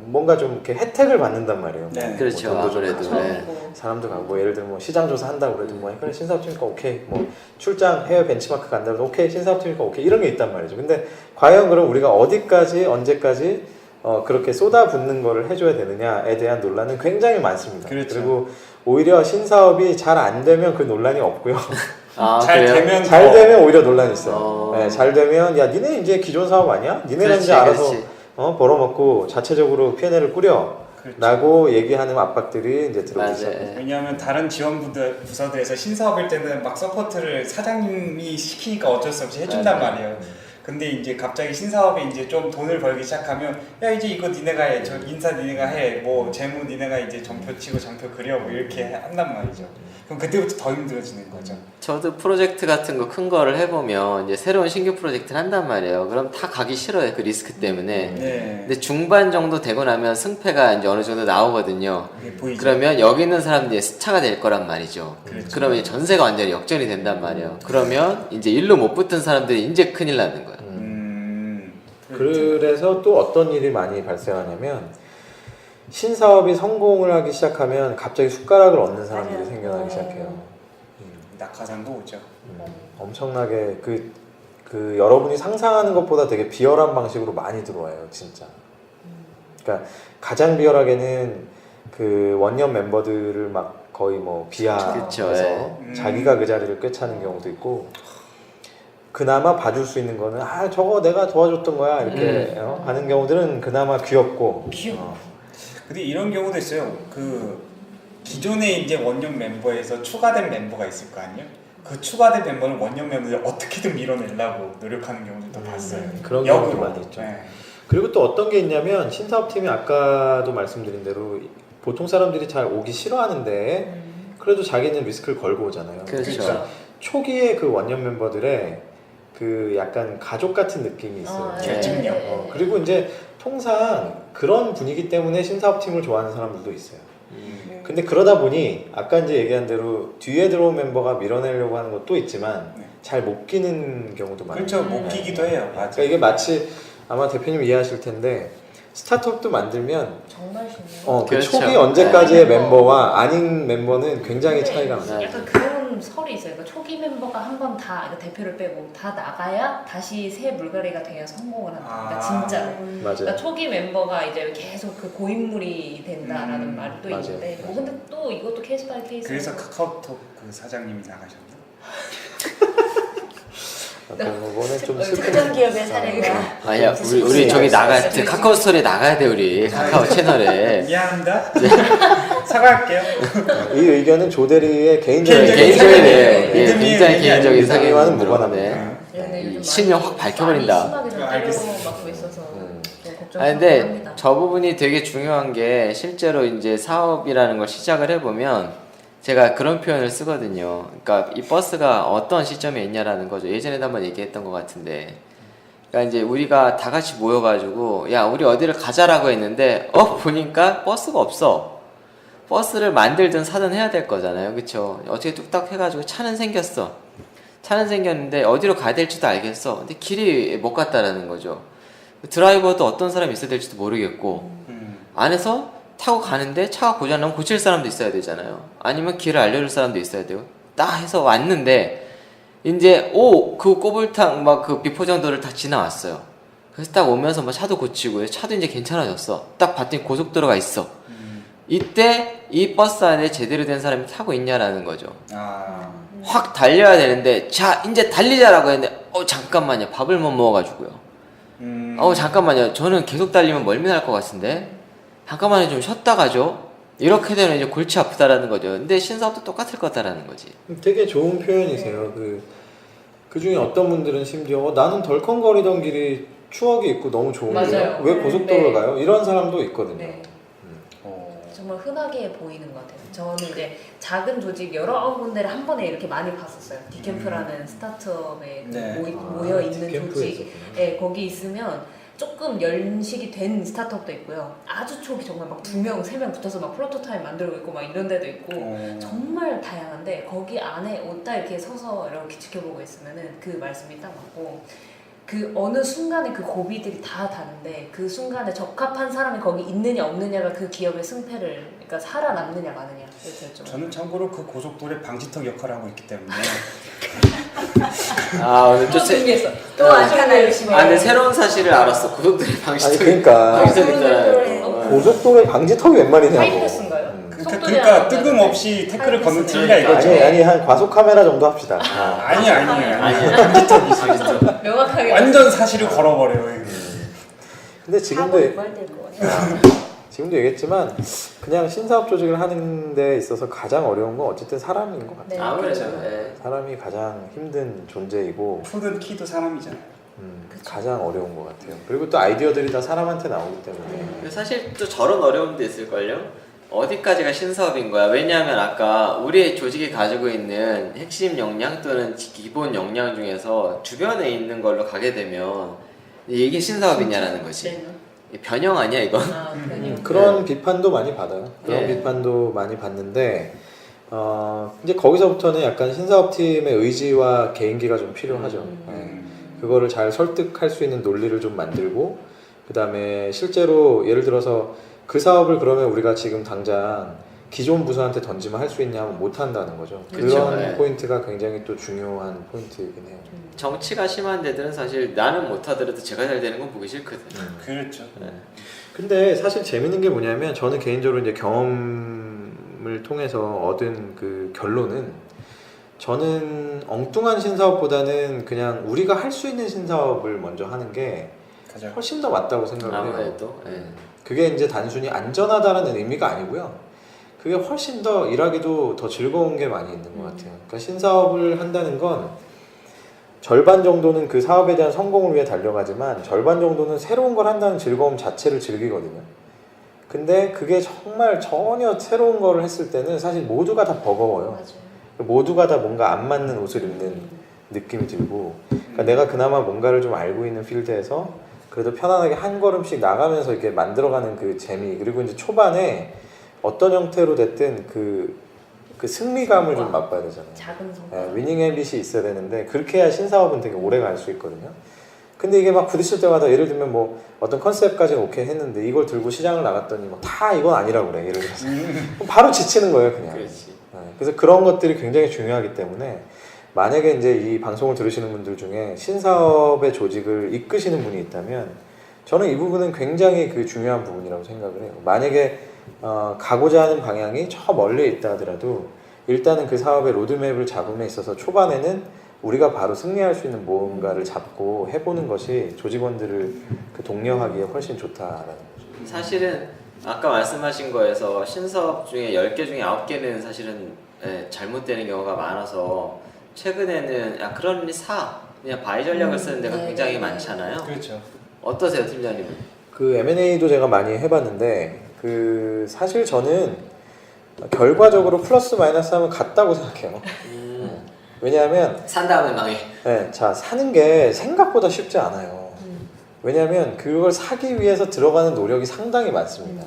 뭔가 좀 이렇게 혜택을 받는단 말이에요. 네. 뭐 그렇죠. 돈도 좀 아무래도. 가고, 네. 사람도 가고 뭐 예를 들면 뭐 시장 조사 한다고 그래도 뭐 그래 신사업팀이니까 오케이 뭐 출장 해외 벤치마크 간다고 해도 오케이 신사업팀이니까 오케이 이런 게 있단 말이죠. 근데 과연 그럼 우리가 어디까지 언제까지 그렇게 쏟아붓는 거를 해줘야 되느냐에 대한 논란은 굉장히 많습니다. 그렇죠. 그리고 오히려 신사업이 잘 안 되면 그 논란이 없고요. 잘 그래요? 되면 잘 더- 되면 오히려 논란이 있어요. 네, 잘 되면 야 니네 이제 기존 사업 아니야? 니네가 그렇지, 이제 알아서 그렇지. 벌어먹고 자체적으로 P&L을 꾸려 그렇죠. 라고 얘기하는 압박들이 이제 들어오기 맞아요. 시작해요. 왜냐하면 다른 부서들에서 신사업일 때는 막 서포트를 사장님이 시키니까 어쩔 수 없이 해준단 맞아요. 말이에요. 근데 이제 갑자기 신사업이 이제 좀 돈을 벌기 시작하면 야 이제 이거 니네가 해, 저 인사 니네가 해, 뭐 재무 니네가 이제 점표 치고 점표 그려 뭐 이렇게 한단 말이죠. 그럼 그때부터 더 힘들어지는 거죠. 저도 프로젝트 같은 거 큰 거를 해보면 이제 새로운 신규 프로젝트를 한단 말이에요. 그럼 다 가기 싫어요. 그 리스크 때문에. 네. 근데 중반 정도 되고 나면 승패가 이제 어느 정도 나오거든요. 그게 보이죠. 그러면 여기 있는 사람들이 스타가 될 거란 말이죠. 그렇죠. 그러면 이제 전세가 완전히 역전이 된단 말이에요. 그러면 이제 일로 못 붙은 사람들이 이제 큰일 나는 거예요. 그래서 또 어떤 일이 많이 발생하냐면 신사업이 성공을 하기 시작하면 갑자기 숟가락을 얻는 사람들이 맞아요. 생겨나기 시작해요. 낙하산도 오죠. 엄청나게 그 여러분이 상상하는 것보다 되게 비열한 방식으로 많이 들어와요, 진짜. 그러니까 가장 비열하게는 그 원년 멤버들을 막 거의 뭐 비하해서 그쵸, 예. 자기가 그 자리를 꿰차는 경우도 있고. 그나마 봐줄 수 있는 거는 저거 내가 도와줬던 거야 이렇게 하는 경우들은 그나마 귀엽고 근데 이런 경우도 있어요. 그 기존에 이제 원년 멤버에서 추가된 멤버가 있을 거 아니에요? 그 추가된 멤버는 원년 멤버를 어떻게든 밀어내려고 노력하는 경우들도 봤어요. 그런 역으로. 경우도 많이 있죠. 네. 그리고 또 어떤 게 있냐면 신사업팀이 아까도 말씀드린 대로 보통 사람들이 잘 오기 싫어하는데 그래도 자기는 리스크를 걸고 오잖아요. 그렇죠. 그러니까 초기에 그 원년 멤버들의 그 약간 가족 같은 느낌이 있어요. 결집력. 그리고 이제 통상 그런 분위기 때문에 신사업팀을 좋아하는 사람들도 있어요. 근데 그러다 보니 아까 이제 얘기한 대로 뒤에 들어온 멤버가 밀어내려고 하는 것도 있지만 잘 못 끼는 경우도 많아요. 그렇죠. 못 끼기도 해요. 맞아요. 그러니까 이게 마치 아마 대표님 이해하실 텐데 스타트업도 만들면 정말 신기해요. 그 그렇죠. 초기 언제까지의 네. 멤버와 아닌 멤버는 굉장히 차이가 나요. 약간 그런 설이 있어요. 그러니까 초기 멤버가 한 번 다 그러니까 대표를 빼고 다 나가야 다시 새 물갈이가 돼야 성공을 한다. 그러니까 진짜. 맞아요. 그러니까 초기 멤버가 이제 계속 그 고인물이 된다라는 말도 맞아요. 있는데 뭐 근데 또 이것도 케이스 바이 케이스. 그래서 카카오톡 그 사장님이 나가셨나? 어떤 부분은 좀 특정 슬픈. 기업의 사례가 아니야 우리 저기 나가 카카오 스토리에 나가야 돼 우리 카카오 채널에. 미안합니다. 사과할게요. 이 의견은 조대리의 개인적인 개인적인 네. 예, 믿음이 굉장히 얘기 개인적인 아니에요. 사견과는 믿음과는 무관합니다. 이 실명 확 밝혀버린다. 심하게 좀 알겠습니다. 때려맞고 있어서 좀 아 걱정스럽긴 근데 합니다. 저 부분이 되게 중요한 게 실제로 이제 사업이라는 걸 시작을 해보면 제가 그런 표현을 쓰거든요. 그러니까 이 버스가 어떤 시점에 있냐라는 거죠. 예전에도 한번 얘기했던 것 같은데, 그러니까 이제 우리가 다 같이 모여가지고 야 우리 어디를 가자라고 했는데 보니까 버스가 없어. 버스를 만들든 사든 해야 될 거잖아요, 그렇죠? 어떻게 뚝딱 해가지고 차는 생겼어. 차는 생겼는데 어디로 가야 될지도 알겠어. 근데 길이 못 갔다라는 거죠. 드라이버도 어떤 사람이 있어야 될지도 모르겠고 안에서 타고 가는데 차가 고장나면 고칠 사람도 있어야 되잖아요. 아니면 길을 알려줄 사람도 있어야 돼요. 딱 해서 왔는데 이제 그 꼬불탕 막 그 비포장도를 다 지나왔어요. 그래서 딱 오면서 막 차도 고치고 차도 이제 괜찮아졌어. 딱 봤더니 고속도로가 있어. 이때 이 버스 안에 제대로 된 사람이 타고 있냐라는 거죠. 아, 확 달려야 되는데 자 이제 달리자라고 했는데 잠깐만요 밥을 못 먹어가지고요. 잠깐만요 저는 계속 달리면 멀미날 것 같은데 잠깐만요 좀 쉬었다 가죠. 이렇게 되면 이제 골치 아프다라는 거죠. 근데 신사업도 똑같을 거다라는 거지. 되게 좋은 표현이세요. 그 중에 어떤 분들은 심지어 나는 덜컹거리던 길이 추억이 있고 너무 좋은데요. 맞아요. 왜 고속도로를 네. 가요? 이런 사람도 있거든요. 네. 어. 정말 흔하게 보이는 것 같아요. 저는 이제 작은 조직 여러 군데를 한 번에 이렇게 많이 봤었어요. 디캠프라는 스타트업에 네. 모여 있는 디캠프에 조직, 있었구나. 예, 거기 있으면 조금 연식이 된 스타트업도 있고요. 아주 초기 정말 막 2명, 3명 붙어서 막 프로토타입 만들고 있고 막 이런 데도 있고 정말 다양한데 거기 안에 딱 이렇게 서서 이렇게 지켜보고 있으면은 그 말씀이 딱 맞고. 그 어느 순간에 그 고비들이 다 다른데 그 순간에 적합한 사람이 거기 있느냐 없느냐가 그 기업의 승패를 그러니까 살아남느냐 마느냐 결정. 저는 참고로 그 고속도로의 방지턱 역할을 하고 있기 때문에 오늘 또 또 안타나 열심히. 근데 새로운 사실을 알았어. 고속도로 아니 방지턱. 그러니까 방지턱 있잖아요. 고속도로에 방지턱이 웬 말이냐고. 하이패스인가요? 그러니까 뜬금없이 태클을 건너뛰니까 이거죠. 아니 한 과속 카메라 정도 합시다. 아니에요. 방지턱이 있어요. 명확하게 완전 사실을 걸어버려요. 근데 지금도 될것 같아요. 지금도 얘기했지만 그냥 신사업 조직을 하는 데 있어서 가장 어려운 건 어쨌든 사람인 것 같아요. 네. 아무래도 네. 사람이 가장 힘든 존재이고 푸든 키도 사람이잖아요. 가장 어려운 것 같아요. 그리고 또 아이디어들이 다 사람한테 나오기 때문에 사실 또 저런 어려움도 있을걸요? 어디까지가 신사업인 거야? 왜냐하면 아까 우리 조직이 가지고 있는 핵심 역량 또는 기본 역량 중에서 주변에 있는 걸로 가게 되면 이게 신사업이냐라는 거지. 네. 변형 아니야 이건? 그런 비판도 많이 받아요. 그런 예. 비판도 많이 받는데 이제 거기서부터는 약간 신사업팀의 의지와 개인기가 좀 필요하죠. 예. 그거를 잘 설득할 수 있는 논리를 좀 만들고 그 다음에 실제로 예를 들어서 그 사업을 그러면 우리가 지금 당장 기존 부서한테 던지면 할 수 있냐 하면 못 한다는 거죠. 그쵸, 그런 네. 포인트가 굉장히 또 중요한 포인트이긴 해요. 정치가 심한 데들은 사실 나는 못하더라도 제가 잘 되는 건 보기 싫거든. 그렇죠. 근데 사실 재밌는 게 뭐냐면 저는 개인적으로 이제 경험을 통해서 얻은 그 결론은 저는 엉뚱한 신사업보다는 그냥 우리가 할 수 있는 신사업을 먼저 하는 게 가자. 훨씬 더 맞다고 생각을 해요. 아무래도. 예. 그게 이제 단순히 안전하다는 의미가 아니고요. 그게 훨씬 더 일하기도 더 즐거운 게 많이 있는 것 같아요. 그러니까 신사업을 한다는 건 절반 정도는 그 사업에 대한 성공을 위해 달려가지만 절반 정도는 새로운 걸 한다는 즐거움 자체를 즐기거든요. 근데 그게 정말 전혀 새로운 거를 했을 때는 사실 모두가 다 버거워요. 맞아요. 모두가 다 뭔가 안 맞는 옷을 입는 느낌이 들고 그러니까 내가 그나마 뭔가를 좀 알고 있는 필드에서 그래도 편안하게 한 걸음씩 나가면서 이렇게 만들어가는 그 재미 그리고 이제 초반에 어떤 형태로 됐든 그 승리감을 좀 맛봐야 되잖아요. 작은 성과. 위닝 앰빗이 있어야 되는데 그렇게 해야 신사업은 되게 오래 갈 수 있거든요. 근데 이게 막 부딪힐 때마다 예를 들면 뭐 어떤 컨셉까지는 오케이 했는데 이걸 들고 시장을 나갔더니 막 다 이건 아니라고 그래 예를 들어서 그럼 바로 지치는 거예요 그냥. 그렇지. 그래서 그런 것들이 굉장히 중요하기 때문에 만약에 이제 이 방송을 들으시는 분들 중에 신사업의 조직을 이끄시는 분이 있다면 저는 이 부분은 굉장히 그 중요한 부분이라고 생각을 해요. 만약에 가고자 하는 방향이 저 멀리 있다 하더라도 일단은 그 사업의 로드맵을 잡음에 있어서 초반에는 우리가 바로 승리할 수 있는 뭔가를 잡고 해보는 것이 조직원들을 그 독려하기에 훨씬 좋다라는 거죠. 사실은 아까 말씀하신 거에서 신사업 중에 10개 중에 9개는 사실은 잘못되는 경우가 많아서 최근에는 야 그런 일 사 그냥 바이 전략을 쓰는 데가 네. 굉장히 많잖아요. 그렇죠. 어떠세요, 팀장님은? 그 M&A도 제가 많이 해봤는데 그 사실 저는 결과적으로 플러스 마이너스 하면 같다고 생각해요. 왜냐하면 산 다음에 망해. 네, 자 사는 게 생각보다 쉽지 않아요. 왜냐하면 그걸 사기 위해서 들어가는 노력이 상당히 많습니다.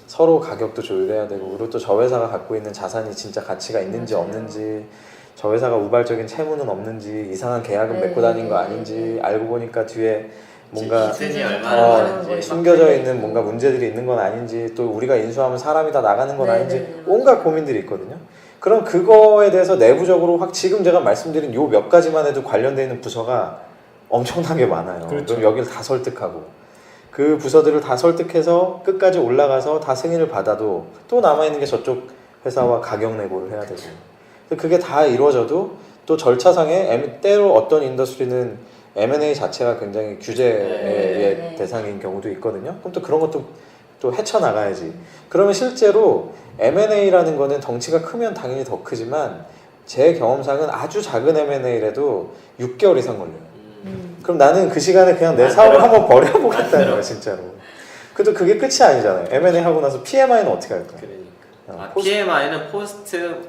서로 가격도 조율해야 되고 그리고 또 저 회사가 갖고 있는 자산이 진짜 가치가 있는지 없는지 저 회사가 우발적인 채무는 없는지 이상한 계약은 맺고 다닌 거 아닌지 알고 보니까 뒤에 뭔가 기준이 얼마나 많은지 숨겨져 있는 뭔가 문제들이 있는 건 아닌지 또 우리가 인수하면 사람이 다 나가는 건 아닌지 온갖 고민들이 있거든요. 그럼 그거에 대해서 내부적으로 확 지금 제가 말씀드린 요 몇 가지만 해도 관련되어 있는 부서가 엄청나게 많아요. 그렇죠. 그럼 여기를 다 설득하고 그 부서들을 다 설득해서 끝까지 올라가서 다 승인을 받아도 또 남아있는 게 저쪽 회사와 가격 내고를 해야 되고 그게 다 이루어져도 또 절차상에 때로 어떤 인더스트리는 M&A 자체가 굉장히 규제의 대상인 경우도 있거든요. 그럼 또 그런 것도 또 헤쳐나가야지. 그러면 실제로 M&A라는 거는 덩치가 크면 당연히 더 크지만 제 경험상은 아주 작은 M&A라도 6개월 이상 걸려요. 그럼 나는 그 시간에 그냥 내 사업을 한번 버려보겠다는 거야 진짜로. 그래도 그게 끝이 아니잖아요. M&A 하고 나서 PMI는 어떻게 할까요? 그러니까. PMI는 포스트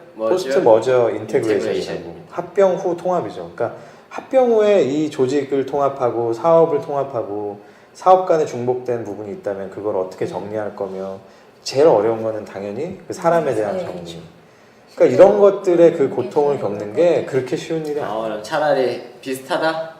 머저 인테그레이션이고 합병 후 통합이죠. 그러니까 합병 후에 이 조직을 통합하고 사업을 통합하고 사업 간에 중복된 부분이 있다면 그걸 어떻게 정리할 거며 제일 어려운 거는 당연히 그 사람에 대한 정리. 그러니까 이런 것들의 그 고통을 겪는 게 그렇게 쉬운 일이 아니에요. 그럼 차라리 비슷하다?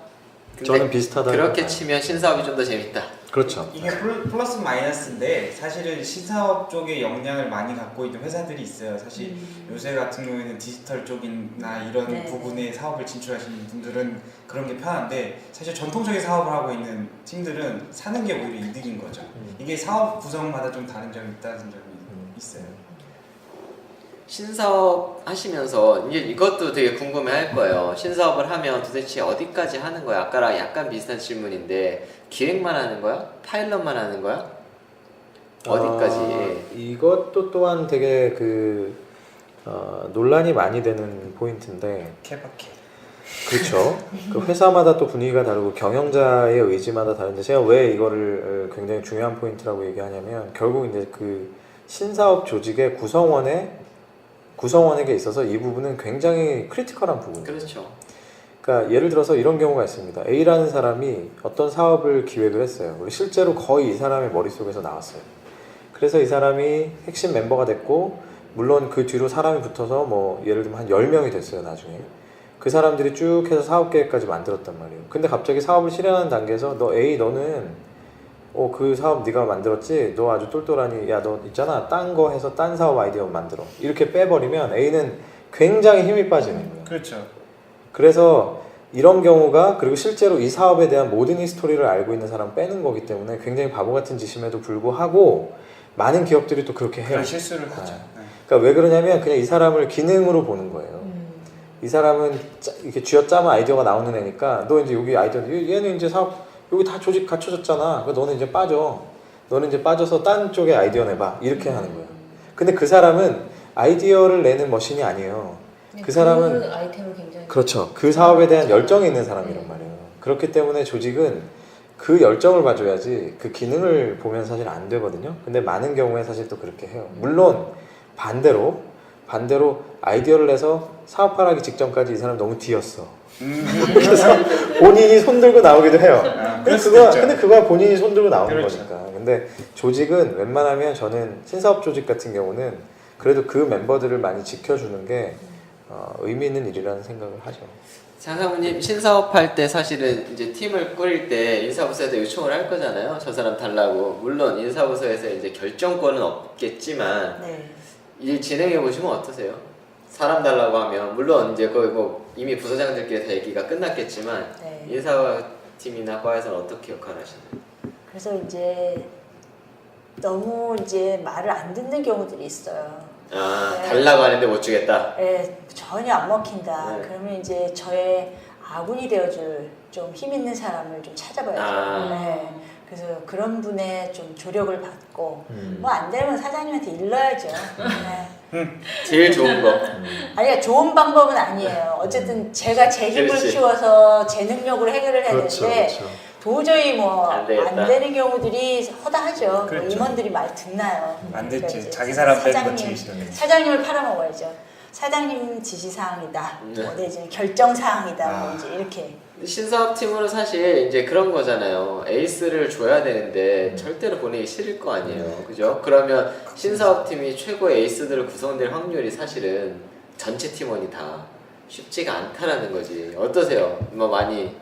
근데 저는 비슷하다. 그렇게 치면 신사업이 좀 더 재밌다. 그렇죠. 이게 플러스 마이너스인데 사실은 신사업 쪽에 역량을 많이 갖고 있는 회사들이 있어요. 사실 요새 같은 경우에는 디지털 쪽이나 이런 부분에 사업을 진출하시는 분들은 그런 게 편한데 사실 전통적인 사업을 하고 있는 팀들은 사는 게 오히려 이득인 거죠. 이게 사업 구성마다 좀 다른 점이 있다는 점이 있어요. 신사업 하시면서 이제 이것도 되게 궁금해 할 거예요. 신사업을 하면 도대체 어디까지 하는 거야? 아까랑 약간 비슷한 질문인데 기획만 하는 거야? 파일럿만 하는 거야? 어디까지? 이것도 또한 되게 논란이 많이 되는 포인트인데 케바케. 그렇죠. 그 회사마다 또 분위기가 다르고 경영자의 의지마다 다른데 제가 왜 이거를 굉장히 중요한 포인트라고 얘기하냐면 결국 이제 그 신사업 조직의 구성원에게 있어서 이 부분은 굉장히 크리티컬한 부분이에요. 그렇죠. 그러니까 예를 들어서 이런 경우가 있습니다. A라는 사람이 어떤 사업을 기획을 했어요. 그리고 실제로 거의 이 사람의 머릿속에서 나왔어요. 그래서 이 사람이 핵심 멤버가 됐고 물론 그 뒤로 사람이 붙어서 뭐 예를 들면 한 10명이 됐어요. 나중에. 그 사람들이 쭉 해서 사업 계획까지 만들었단 말이에요. 근데 갑자기 사업을 실행하는 단계에서 너 A 너는 그 사업 네가 만들었지? 너 아주 똘똘하니 야 너 있잖아 딴 거 해서 딴 사업 아이디어 만들어 이렇게 빼버리면 A는 굉장히 힘이 빠지는 거예요. 그렇죠. 그래서 이런 경우가 그리고 실제로 이 사업에 대한 모든 히스토리를 알고 있는 사람 빼는 거기 때문에 굉장히 바보 같은 짓임에도 불구하고 많은 기업들이 또 그렇게 해요. 그런 실수를 하죠. 그러니까 왜 그러냐면 그냥 이 사람을 기능으로 보는 거예요. 이 사람은 이렇게 쥐어짜면 아이디어가 나오는 애니까 너 이제 여기 아이디어 얘는 이제 사업 여기 다 조직 갖춰졌잖아. 그러니까 너는 이제 빠져. 너는 이제 빠져서 딴 쪽에 아이디어 내봐. 이렇게 하는 거예요. 근데 그 사람은 아이디어를 내는 머신이 아니에요. 그 사람은 그 아이템을 굉장히 그렇죠. 그 사업에 대한 열정이 있는 사람이란 말이에요. 그렇기 때문에 조직은 그 열정을 봐줘야지 그 기능을 보면 사실 안 되거든요. 근데 많은 경우에 사실 또 그렇게 해요. 물론 반대로 아이디어를 내서 사업화하기 직전까지 이 사람 너무 뒤였어. 그래서 본인이 손들고 나오기도 해요. 근데 그거야 본인이 손들고 나오는 그렇죠. 거니까. 근데 조직은 웬만하면 저는 신사업 조직 같은 경우는 그래도 그 멤버들을 많이 지켜주는 게 의미 있는 일이라는 생각을 하죠. 장사부님 신사업 할 때 사실은 이제 팀을 꾸릴 때 인사부서에서 요청을 할 거잖아요. 저 사람 달라고. 물론 인사부서에서 이제 결정권은 없겠지만 일 진행해 보시면 어떠세요? 사람 달라고 하면 물론 이제 거의 뭐 이미 부서장들끼리 다 얘기가 끝났겠지만 인사팀이나 과에서는 어떻게 역할을 하시나요? 그래서 이제 너무 이제 말을 안 듣는 경우들이 있어요. 달라고 하는데 못 주겠다. 예, 전혀 안 먹힌다. 네. 그러면 이제 저의 아군이 되어줄 좀 힘 있는 사람을 좀 찾아봐야죠. 네. 그래서 그런 분의 좀 조력을 받고 뭐 안 되면 사장님한테 일러야죠. 네. 제일 좋은 거. 아니 좋은 방법은 아니에요. 어쨌든 제가 제 힘을 그렇지. 키워서 제 능력으로 해결을 해야 그렇죠, 되는데 그렇죠. 도저히 뭐 안 되겠다. 안 되는 경우들이 허다하죠. 그렇죠. 뭐 임원들이 말 듣나요? 안 그러니까 됐지. 이제 자기 사람 빼는 거 사장님, 제일 싫어. 사장님을 팔아먹어야죠. 사장님 지시사항이다. 뭐 내지는 결정사항이다. 뭐 이제 이렇게. 신사업팀으로 사실 이제 그런 거잖아요. 에이스를 줘야 되는데 절대로 보내기 싫을 거 아니에요. 그죠? 그러면 신사업팀이 최고의 에이스들을 구성될 확률이 사실은 전체 팀원이 다 쉽지가 않다라는 거지. 어떠세요? 뭐 많이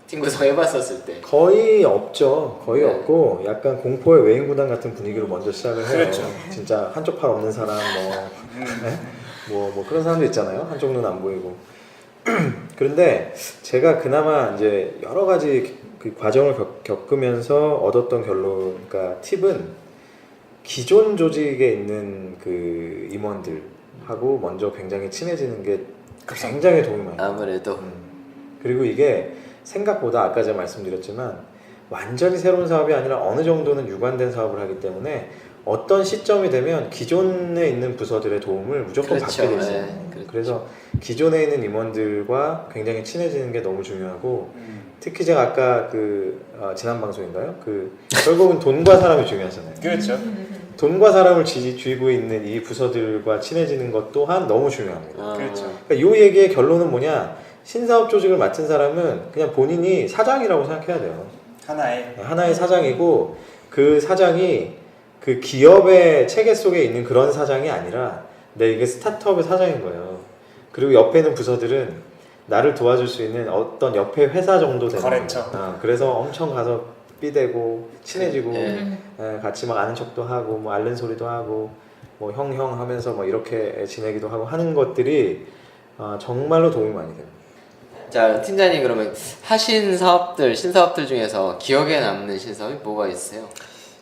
팀 구성해봤었을 때. 거의 없죠. 거의 네. 없고 약간 공포의 외인구단 같은 분위기로 먼저 시작을 해요. 그렇죠. 진짜 한쪽 팔 없는 사람 뭐 그런 사람도 있잖아요. 한쪽 눈 안 보이고. 그런데 제가 그나마 이제 여러 가지 그 과정을 겪으면서 얻었던 결론, 그러니까 팁은 기존 조직에 있는 그 임원들하고 먼저 굉장히 친해지는 게 굉장히 도움이 많이 돼요. 아무래도 그리고 이게 생각보다 아까 제가 말씀드렸지만 완전히 새로운 사업이 아니라 어느 정도는 유관된 사업을 하기 때문에 어떤 시점이 되면 기존에 있는 부서들의 도움을 무조건 그렇죠. 받게 돼 있어요. 네, 그렇죠. 그래서 기존에 있는 임원들과 굉장히 친해지는 게 너무 중요하고 특히 제가 아까 지난 방송인가요? 결국은 돈과 사람이 중요하잖아요. 그렇죠. 돈과 사람을 쥐고 있는 이 부서들과 친해지는 것 또한 너무 중요합니다. 그렇죠. 그러니까 이 얘기의 결론은 뭐냐? 신사업 조직을 맡은 사람은 그냥 본인이 사장이라고 생각해야 돼요. 하나의 사장이고 그 사장이 그 기업의 체계 속에 있는 그런 사장이 아니라 이게 스타트업의 사장인 거예요. 그리고 옆에 있는 부서들은 나를 도와줄 수 있는 어떤 옆에 회사 정도 되는 거래처. 거예요. 그래서 엄청 가서 삐대고 친해지고 네. 같이 막 아는 척도 하고 뭐 앓는 소리도 하고 뭐 형 하면서 뭐 이렇게 지내기도 하고 하는 것들이 정말로 도움이 많이 돼요. 자, 팀장님 그러면 하신 사업들, 신사업들 중에서 기억에 남는 신사업이 뭐가 있으세요?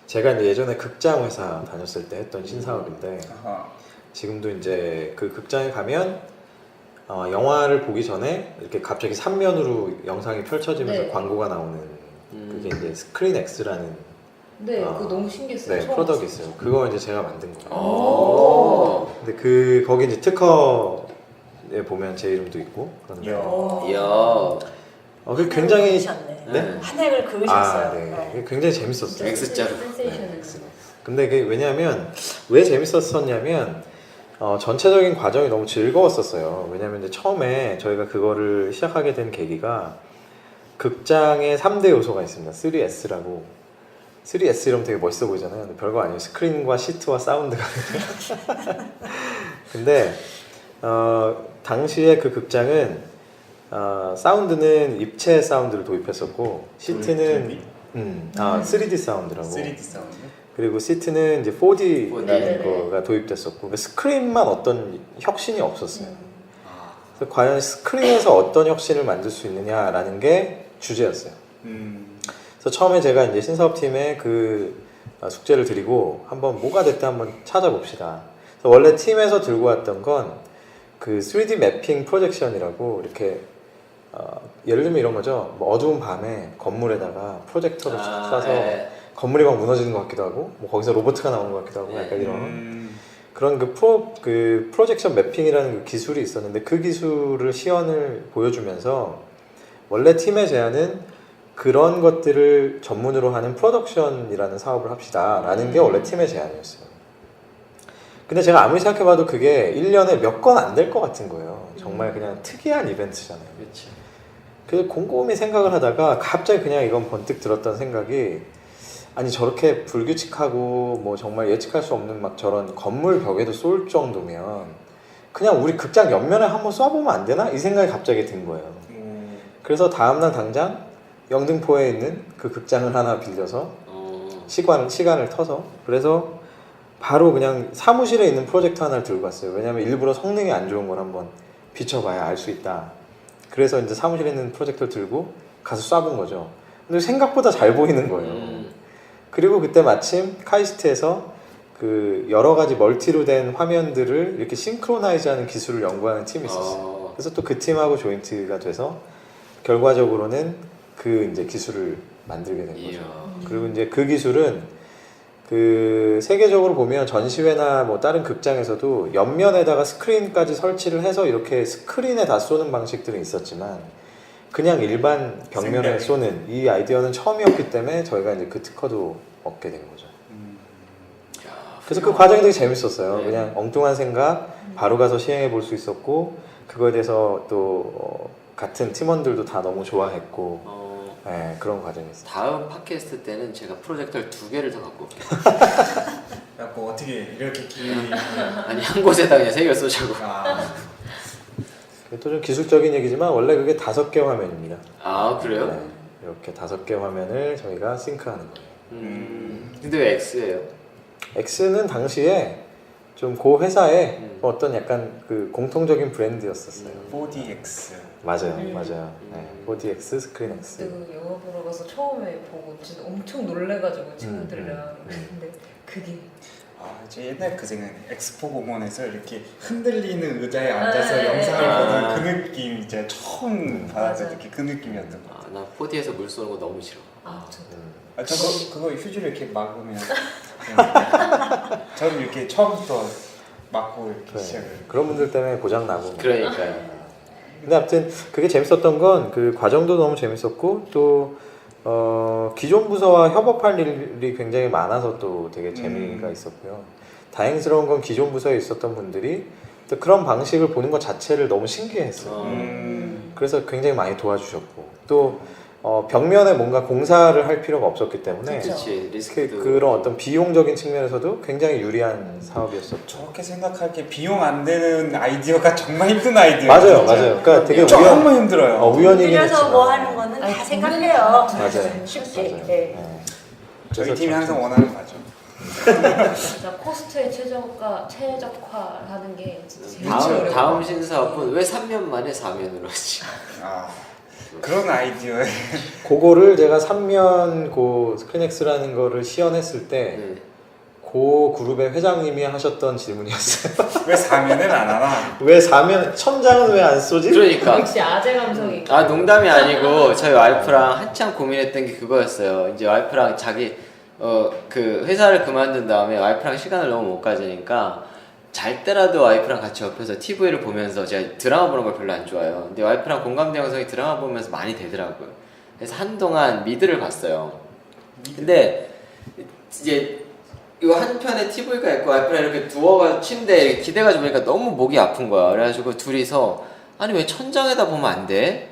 제가 이제 예전에 극장 회사 다녔을 때 했던 신사업인데 아하. 지금도 이제 그 극장에 가면 영화를 보기 전에 이렇게 갑자기 3면으로 영상이 펼쳐지면서 네. 광고가 나오는 그게 이제 스크린 X라는 네, 그거 너무 신기했어요. 네, 처음 프로덕이 봤어요. 있어요. 그거 이제 제가 만든 거예요. 오. 근데 거기 이제 특허에 보면 제 이름도 있고 그런데 이야. 그 굉장히 그으셨네. 네. 한 획을 그으셨어요. 네. 그게 굉장히 재밌었어요. X자로. 센세이션을. 근데 그게 왜냐하면 왜 재밌었었냐면 전체적인 과정이 너무 즐거웠었어요. 왜냐하면 이제 처음에 저희가 그거를 시작하게 된 계기가 극장에 3대 요소가 있습니다. 3S라고. 3S 이러면 되게 멋있어 보이잖아요. 근데 별거 아니에요. 스크린과 시트와 사운드가. 근데 당시에 그 극장은 사운드는 입체 사운드를 도입했었고 시트는 3D 사운드라고. 3D 사운드. 그리고 시트는 이제 4D 4D. 라는 거가 도입됐었고 그러니까 스크린만 어떤 혁신이 없었어요. 그래서 과연 스크린에서 어떤 혁신을 만들 수 있느냐라는 게 주제였어요. 그래서 처음에 제가 이제 신사업팀에 그 숙제를 드리고 한번 뭐가 됐든 한번 찾아봅시다. 그래서 원래 팀에서 들고 왔던 건 그 3D 매핑 프로젝션이라고 이렇게 예를 들면 이런 거죠. 뭐 어두운 밤에 건물에다가 프로젝터를 쫙 쏴서 네. 건물이 막 무너지는 것 같기도 하고 뭐 거기서 로봇가 나오는 것 같기도 하고 약간 이런 그런 그 프로젝션 매핑이라는 그 기술이 있었는데 그 기술을 시연을 보여주면서 원래 팀의 제안은 그런 것들을 전문으로 하는 프로덕션이라는 사업을 합시다 라는 게 원래 팀의 제안이었어요. 근데 제가 아무리 생각해봐도 그게 1년에 몇 건 안 될 것 같은 거예요. 정말 그냥 특이한 이벤트잖아요. 그렇죠. 그래서 곰곰이 생각을 하다가 갑자기 그냥 이건 번뜩 들었던 생각이 아니 저렇게 불규칙하고 뭐 정말 예측할 수 없는 막 저런 건물 벽에도 쏠 정도면 그냥 우리 극장 옆면에 한번 쏴보면 안 되나? 이 생각이 갑자기 든 거예요. 그래서 다음날 당장 영등포에 있는 그 극장을 하나 빌려서 시간을 터서 그래서 바로 그냥 사무실에 있는 프로젝터 하나를 들고 갔어요. 왜냐면 일부러 성능이 안 좋은 걸 한번 비춰봐야 알 수 있다. 그래서 이제 사무실에 있는 프로젝터를 들고 가서 쏴본 거죠. 근데 생각보다 잘 보이는 거예요. 그리고 그때 마침 카이스트에서 그 여러 가지 멀티로 된 화면들을 이렇게 싱크로나이즈하는 기술을 연구하는 팀이 있었어요. 그래서 또 그 팀하고 조인트가 돼서 결과적으로는 그 이제 기술을 만들게 된 거죠. 이야. 그리고 이제 그 기술은 그 세계적으로 보면 전시회나 뭐 다른 극장에서도 옆면에다가 스크린까지 설치를 해서 이렇게 스크린에 다 쏘는 방식들은 있었지만 그냥 일반 벽면에 생각이. 쏘는 이 아이디어는 처음이었기 때문에 저희가 이제 그 특허도 얻게 된 거죠. 그래서 그 과정이 되게 재밌었어요. 네. 그냥 엉뚱한 생각 바로 가서 시행해 볼 수 있었고 그거에 대해서 또 같은 팀원들도 다 너무 좋아했고 네, 그런 과정이었어요. 다음 팟캐스트 때는 제가 프로젝터를 2개를 더 갖고 올게요. 그래갖고 어떻게 이렇게 아니 한 곳에다 그냥 3개를 쏘자고. 또 좀 기술적인 얘기지만 원래 그게 5개 화면입니다. 아 그래요? 네, 이렇게 5개 화면을 저희가 싱크하는 거예요. 근데 왜 X예요? X는 당시에 좀 그 회사의 어떤 약간 그 공통적인 브랜드였었어요. 4DX. 맞아요, 맞아요. 네, 4DX, 스크린 X. 그때 영화 보러 가서 처음에 보고 진짜 엄청 놀래가지고 친구들이랑 근데 그게 이제 옛날 그 생각이 엑스포 공원에서 이렇게 흔들리는 의자에 앉아서 네. 영상을 아. 보던 그 느낌 이제 처음 받았을 맞아. 때 그 느낌이었던 거. 나 4D에서 물 쏘는 거 너무 싫어. 저도 저거 그거 휴지를 이렇게 막으면 저는 이렇게 처음부터 막고 이렇게 네, 시작을. 그런 분들 때문에 고장 나고. 그러니까요. 근데 아무튼 그게 재밌었던 건 그 과정도 너무 재밌었고 또 기존 부서와 협업할 일이 굉장히 많아서 또 되게 재미가 있었고요. 다행스러운 건 기존 부서에 있었던 분들이 또 그런 방식을 보는 것 자체를 너무 신기해했어요. 그래서 굉장히 많이 도와주셨고 또 벽면에 뭔가 공사를 할 필요가 없었기 때문에 그렇지 리스크도 그런 어떤 비용적인 측면에서도 굉장히 유리한 사업이었었죠. 저렇게 생각할 게 비용 안 되는 아이디어가 정말 힘든 아이디어. 맞아요, 맞아요. 그러니까 되게 조금만 힘들어요. 우연이긴 했지만. 그래서 뭐 하는 거는 다 생각해요. 맞아요. 쉽게. 맞아요. 네. 네. 저희 그래서 팀이 항상 참- 원하는 거죠. 진짜 코스트에 최적화하는 게 진짜 제일 다음 어려워. 다음 신사업은 왜 3년 만에 4면으로 하지? 그런 아이디어에 그거를 제가 3년 고 스크린엑스라는 거를 시연했을 때 네. 그 그룹의 회장님이 하셨던 질문이었어요. 왜 4면을 안 하나? 왜 4면 천장은 왜 안 쏘지? 그러니까 역시 아재 감성이 있고. 농담이 아니고 저희 와이프랑 한참 고민했던 게 그거였어요. 이제 와이프랑 자기 그 회사를 그만둔 다음에 와이프랑 시간을 너무 못 가지니까 잘 때라도 와이프랑 같이 옆에서 TV를 보면서 제가 드라마 보는 걸 별로 안 좋아해요. 근데 와이프랑 공감대 형성이 드라마 보면서 많이 되더라고요. 그래서 한동안 미드를 봤어요. 근데 이제 이거 한편에 TV가 있고 와이프랑 이렇게 누워가 침대에 이렇게 기대가지고 보니까 너무 목이 아픈 거야. 그래가지고 둘이서 아니 왜 천장에다 보면 안 돼?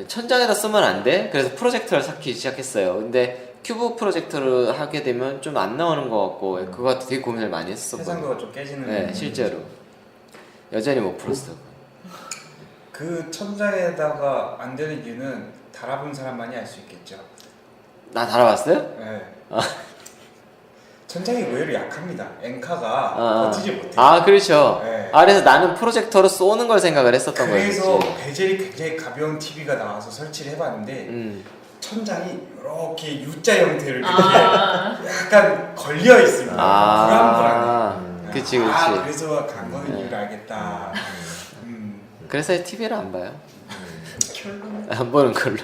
천장에다 쓰면 안 돼? 그래서 프로젝터를 쌓기 시작했어요. 근데 큐브 프로젝터를 하게 되면 좀 안 나오는 것 같고 그거 되게 고민을 많이 했었거든요. 해상도가 좀 깨지는. 네, 실제로 여전히 못 풀었어. 그 천장에다가 안 되는 이유는 달아본 사람만이 알 수 있겠죠. 나 달아봤어요? 네. 천장이 의외로 약합니다. 엔카가 버티지 못해요. 아 그렇죠. 네. 그래서 나는 프로젝터로 쏘는 걸 생각을 했었던 그래서 거였지. 베젤이 굉장히 가벼운 TV가 나와서 설치를 해봤는데 음. 천장이 이렇게 U자 형태를 이렇게 약간 걸려 있습니다. 불안불안해. 그치. 그래서 간 거는 이유를 알겠다. 그래서 TV를 안 봐요. 결론은 안 보는 걸로.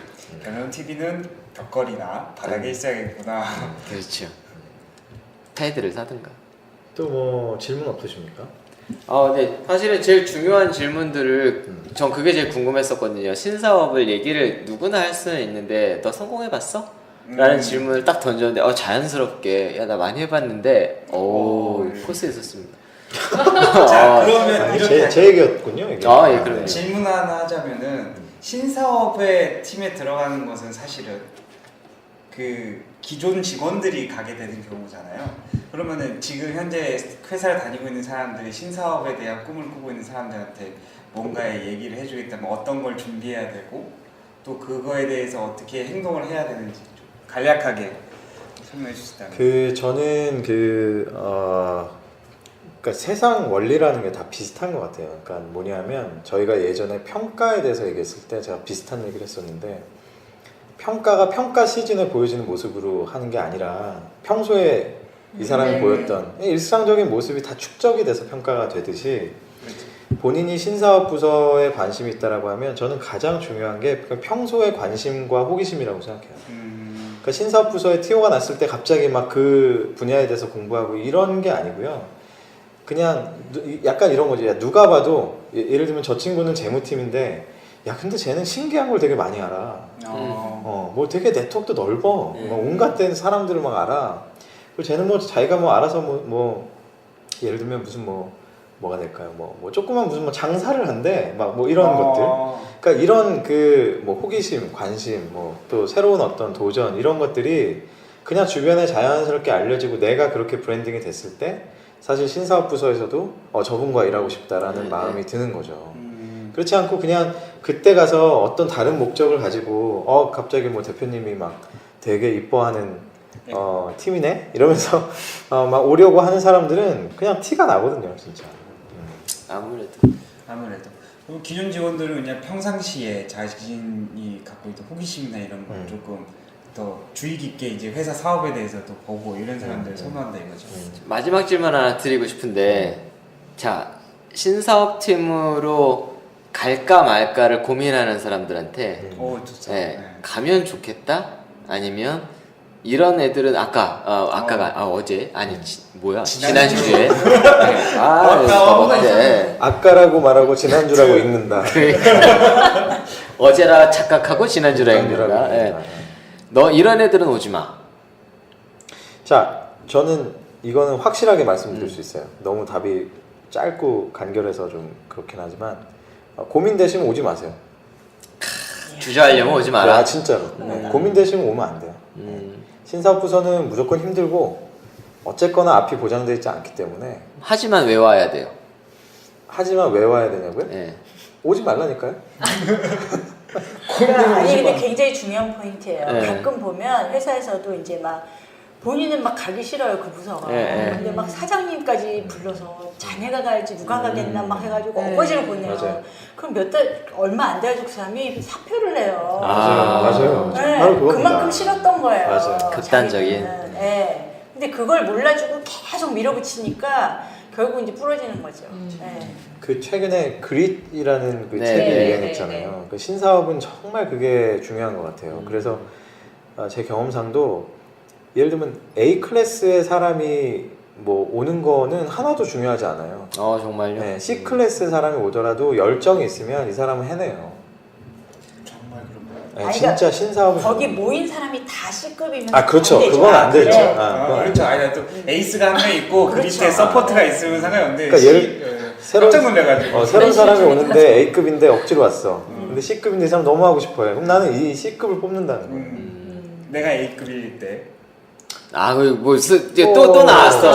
변형 TV는 벽걸이나 바닥에 있어야겠구나. 그렇죠. 패드를 사든가. 또 뭐 질문 없으십니까? 근데 사실은 제일 중요한 질문들을 전 그게 제일 궁금했었거든요. 신사업을 얘기를 누구나 할 수는 있는데 너 성공해봤어? 라는 질문을 딱 던졌는데 자연스럽게 야 나 많이 해봤는데 코스에 있었습니다. 자 그러면 이렇게 제 얘기였군요. 이게. 예, 그럼요. 질문 하나 하자면은 신사업의 팀에 들어가는 것은 사실은 그 기존 직원들이 가게 되는 경우잖아요. 그러면은 지금 현재 회사를 다니고 있는 사람들이 신사업에 대한 꿈을 꾸고 있는 사람들한테 뭔가의 얘기를 해주겠다면 어떤 걸 준비해야 되고 또 그거에 대해서 어떻게 행동을 해야 되는지 좀 간략하게 설명해 주시다면. 저는 그러니까 세상 원리라는 게 다 비슷한 것 같아요. 그러니까 뭐냐면 저희가 예전에 평가에 대해서 얘기했을 때 제가 비슷한 얘기를 했었는데 평가가 평가 시즌에 보여지는 모습으로 하는 게 아니라 평소에 이 사람이 네. 보였던 일상적인 모습이 다 축적이 돼서 평가가 되듯이 본인이 신사업 부서에 관심이 있다라고 하면 저는 가장 중요한 게 평소의 관심과 호기심이라고 생각해요. 그러니까 신사업 부서에 TO가 났을 때 갑자기 막 그 분야에 대해서 공부하고 이런 게 아니고요. 그냥 약간 이런 거지. 야, 누가 봐도 예를 들면 저 친구는 재무팀인데 야 근데 쟤는 신기한 걸 되게 많이 알아. 뭐 되게 네트워크도 넓어. 막 온갖 된 사람들을 막 알아. 그리고 쟤는 뭐 자기가 뭐 알아서 뭐 예를 들면 무슨 뭐가 될까요? 뭐 조그만 무슨 뭐 장사를 한대. 막 뭐 이런 것들. 그러니까 이런 그 뭐 호기심, 관심, 뭐 또 새로운 어떤 도전 이런 것들이 그냥 주변에 자연스럽게 알려지고 내가 그렇게 브랜딩이 됐을 때 사실 신사업 부서에서도 저분과 일하고 싶다라는 마음이 드는 거죠. 그렇지 않고 그냥 그때 가서 어떤 다른 목적을 가지고 갑자기 뭐 대표님이 막 되게 이뻐하는 팀이네 이러면서 막 오려고 하는 사람들은 그냥 티가 나거든요, 진짜. 아무래도 그럼 기존 직원들은 그냥 평상시에 자신이 갖고 있던 호기심이나 이런 걸 조금 더 주의 깊게 이제 회사 사업에 대해서도 보고 이런 사람들을 선호한다 이거죠. 마지막 질문 하나 드리고 싶은데, 자, 신사업팀으로 갈까 말까를 고민하는 사람들한테 좋죠. 네, 가면 좋겠다? 아니면 이런 애들은 어제 아니 지난주에 아까라고 말하고 지난주라고 읽는다. 그러니까 어제라 착각하고 지난주라 읽는다. 네. 너 이런 애들은 오지 마. 자, 저는 이거는 확실하게 말씀드릴 수 있어요. 너무 답이 짧고 간결해서 좀 그렇긴 하지만 고민되시면 오지 마세요. 주저하려면 오지 마라. 아 진짜로. 고민되시면 오면 안 돼요. 신사업 부서는 무조건 힘들고 어쨌거나 앞이 보장되어 있지 않기 때문에. 하지만 왜 와야 돼요? 하지만 왜 와야 되냐고요? 네. 오지 말라니까요. 아니 근데 굉장히 중요한 포인트예요. 네. 가끔 보면 회사에서도 이제 막 본인은 막 가기 싫어요 그 부서가. 네. 근데 막 사장님까지 불러서 자네가 가야지 누가 가겠나 막 해가지고 네. 어거지를 보내요. 맞아요. 그럼 몇 달 얼마 안 돼가지고 그 사람이 사표를 내요. 맞아요. 네, 바로 그겁니다. 그만큼 싫었던 거예요. 맞아요. 극단적인. 자기는. 네. 근데 그걸 몰라주고 계속 밀어붙이니까 결국 이제 부러지는 거죠. 네. 그 최근에 그릿이라는 그 네, 책이 네, 유행했잖아요. 그 신사업은 정말 그게 중요한 것 같아요. 그래서 제 경험상도 예를 들면 A 클래스의 사람이 뭐 오는 거는 하나도 중요하지 않아요. 정말요? 네, C 클래스의 사람이 오더라도 열정이 있으면 이 사람은 해내요. 정말 그런 거예요. 네, 아니, 진짜 그러니까 신사업은 거기 모인 사람이 다 C급이면 그렇죠. 안 되죠. 그건 안 되죠. 네. 그렇죠. 아니 또 에이스가 한 명 있고 그 그렇죠. 밑에 서포트가 있으면 상관이 없는데 그러니까 깜짝 놀래가지고 새로운 사람이 오는데 A급인데 억지로 왔어. 근데 C급인데 이 사람 너무 하고 싶어요. 그럼 나는 이 C급을 뽑는다는 거예요. 내가 A급일 때 또 나왔어.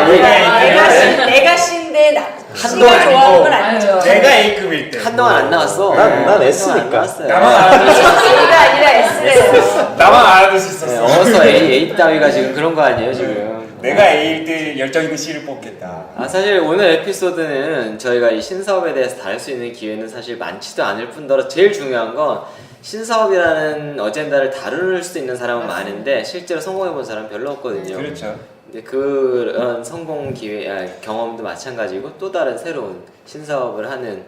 내가 C인데 C가 좋아하는 건 아니죠. 내가 A급일 때 한동안 안 나왔어. 난 S니까. 안 나왔어요. 나만 알아들 수 있었어. C가 아니라 S래요. 나만 알아들 수 네, 있었어. 어서 A 따위가 지금 그런 거 아니에요 지금? 내가 A일 때 열정 있는 C를 뽑겠다. 사실 오늘 에피소드는 저희가 이 신사업에 대해서 다룰 수 있는 기회는 사실 많지도 않을 뿐더러 제일 중요한 건 신사업이라는 어젠다를 다룰 수 있는 사람은 많은데 실제로 성공해본 사람은 별로 없거든요. 그렇죠. 근데 그런 성공 경험도 마찬가지고 또 다른 새로운 신사업을 하는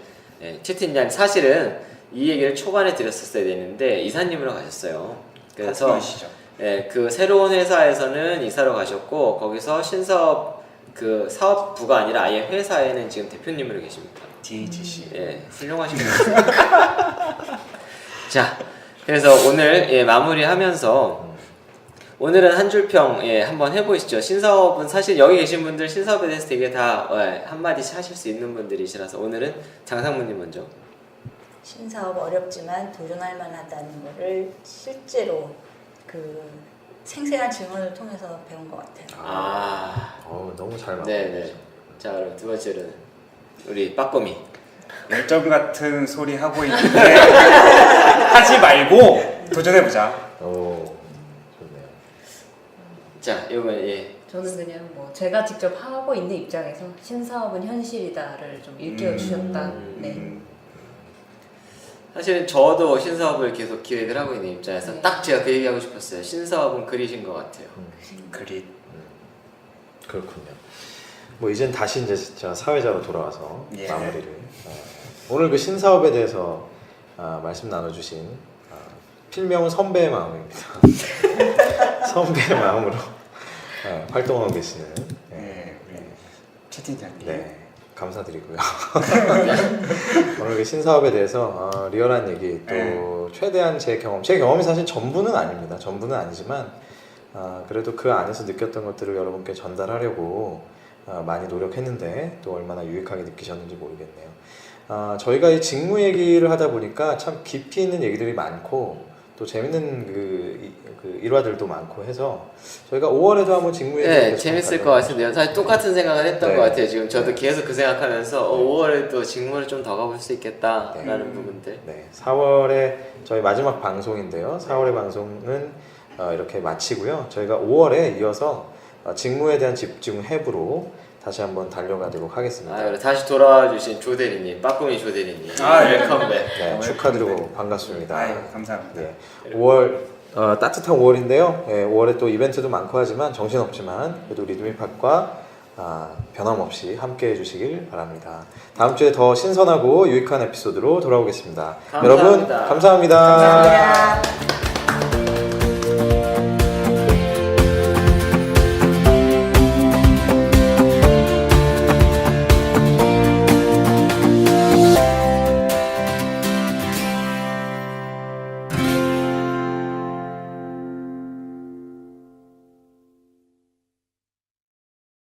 최 팀장님 사실은 이 얘기를 초반에 드렸었어야 되는데 이사님으로 가셨어요. 그래서 그 새로운 회사에서는 이사로 가셨고 거기서 신사업 그 사업부가 아니라 아예 회사에는 지금 대표님으로 계십니다. DHC. 훌륭하신 분이십니다. 자, 그래서 오늘 마무리하면서 오늘은 한 줄평 한번 해보시죠. 신사업은 사실 여기 계신 분들 신사업에 대해서 되게 다 한마디씩 하실 수 있는 분들이시라서 오늘은 장상무님 먼저. 신사업 어렵지만 도전할 만하다는 거를 실제로 그 생생한 증언을 통해서 배운 것 같아요. 너무 잘 맞고. 네네. 자, 그럼 두 번째로는 우리 빠꼬미. 열정 같은 소리 하고 있는데 하지 말고 도전해보자. 좋네요. 자, 이번 저는 그냥 뭐 제가 직접 하고 있는 입장에서 신사업은 현실이다를 좀 일깨워 주셨다. 네. 사실 저도 신사업을 계속 기획을 하고 있는 입장에서 딱 제가 그 얘기하고 싶었어요. 신사업은 그리신 것 같아요. 그릿. 그렇군요. 뭐 이젠 다시 이제 진짜 사회자로 돌아와서 예. 마무리를. 오늘 그 신사업에 대해서 말씀 나눠주신 필명은 선배의 마음입니다. 선배의 마음으로 활동하고 계시는. 네, 우리 최 팀장님. 네, 감사드리고요. 오늘 그 신사업에 대해서 리얼한 얘기 또 최대한 제 경험이 사실 전부는 아닙니다. 전부는 아니지만 그래도 그 안에서 느꼈던 것들을 여러분께 전달하려고 많이 노력했는데 또 얼마나 유익하게 느끼셨는지 모르겠네요. 저희가 이 직무 얘기를 하다 보니까 참 깊이 있는 얘기들이 많고 또 재밌는 그 일화들도 많고 해서 저희가 5월에도 한번 직무 얘기 네, 재밌을 것 같은데요. 사실 똑같은 생각을 했던 네. 것 같아요. 지금 저도 계속 그 생각하면서 5월에 또 직무를 좀 더 가볼 수 있겠다라는 부분들. 네, 4월에 저희 마지막 방송인데요. 4월의 방송은 이렇게 마치고요. 저희가 5월에 이어서 직무에 대한 집중 해부로 다시 한번 달려가도록 하겠습니다. 그래. 다시 돌아와 주신 조 대리님, 빠꾸미 조 대리님. 네. 웰컴백. 네, 축하드리고 반갑습니다. 아유, 감사합니다. 네, 5월 따뜻한 5월인데요. 5월에 또 이벤트도 많고 하지만 정신없지만 그래도 리드미팟과 변함없이 함께 해주시길 바랍니다. 다음 주에 더 신선하고 유익한 에피소드로 돌아오겠습니다. 감사합니다. 여러분 감사합니다. 감사합니다.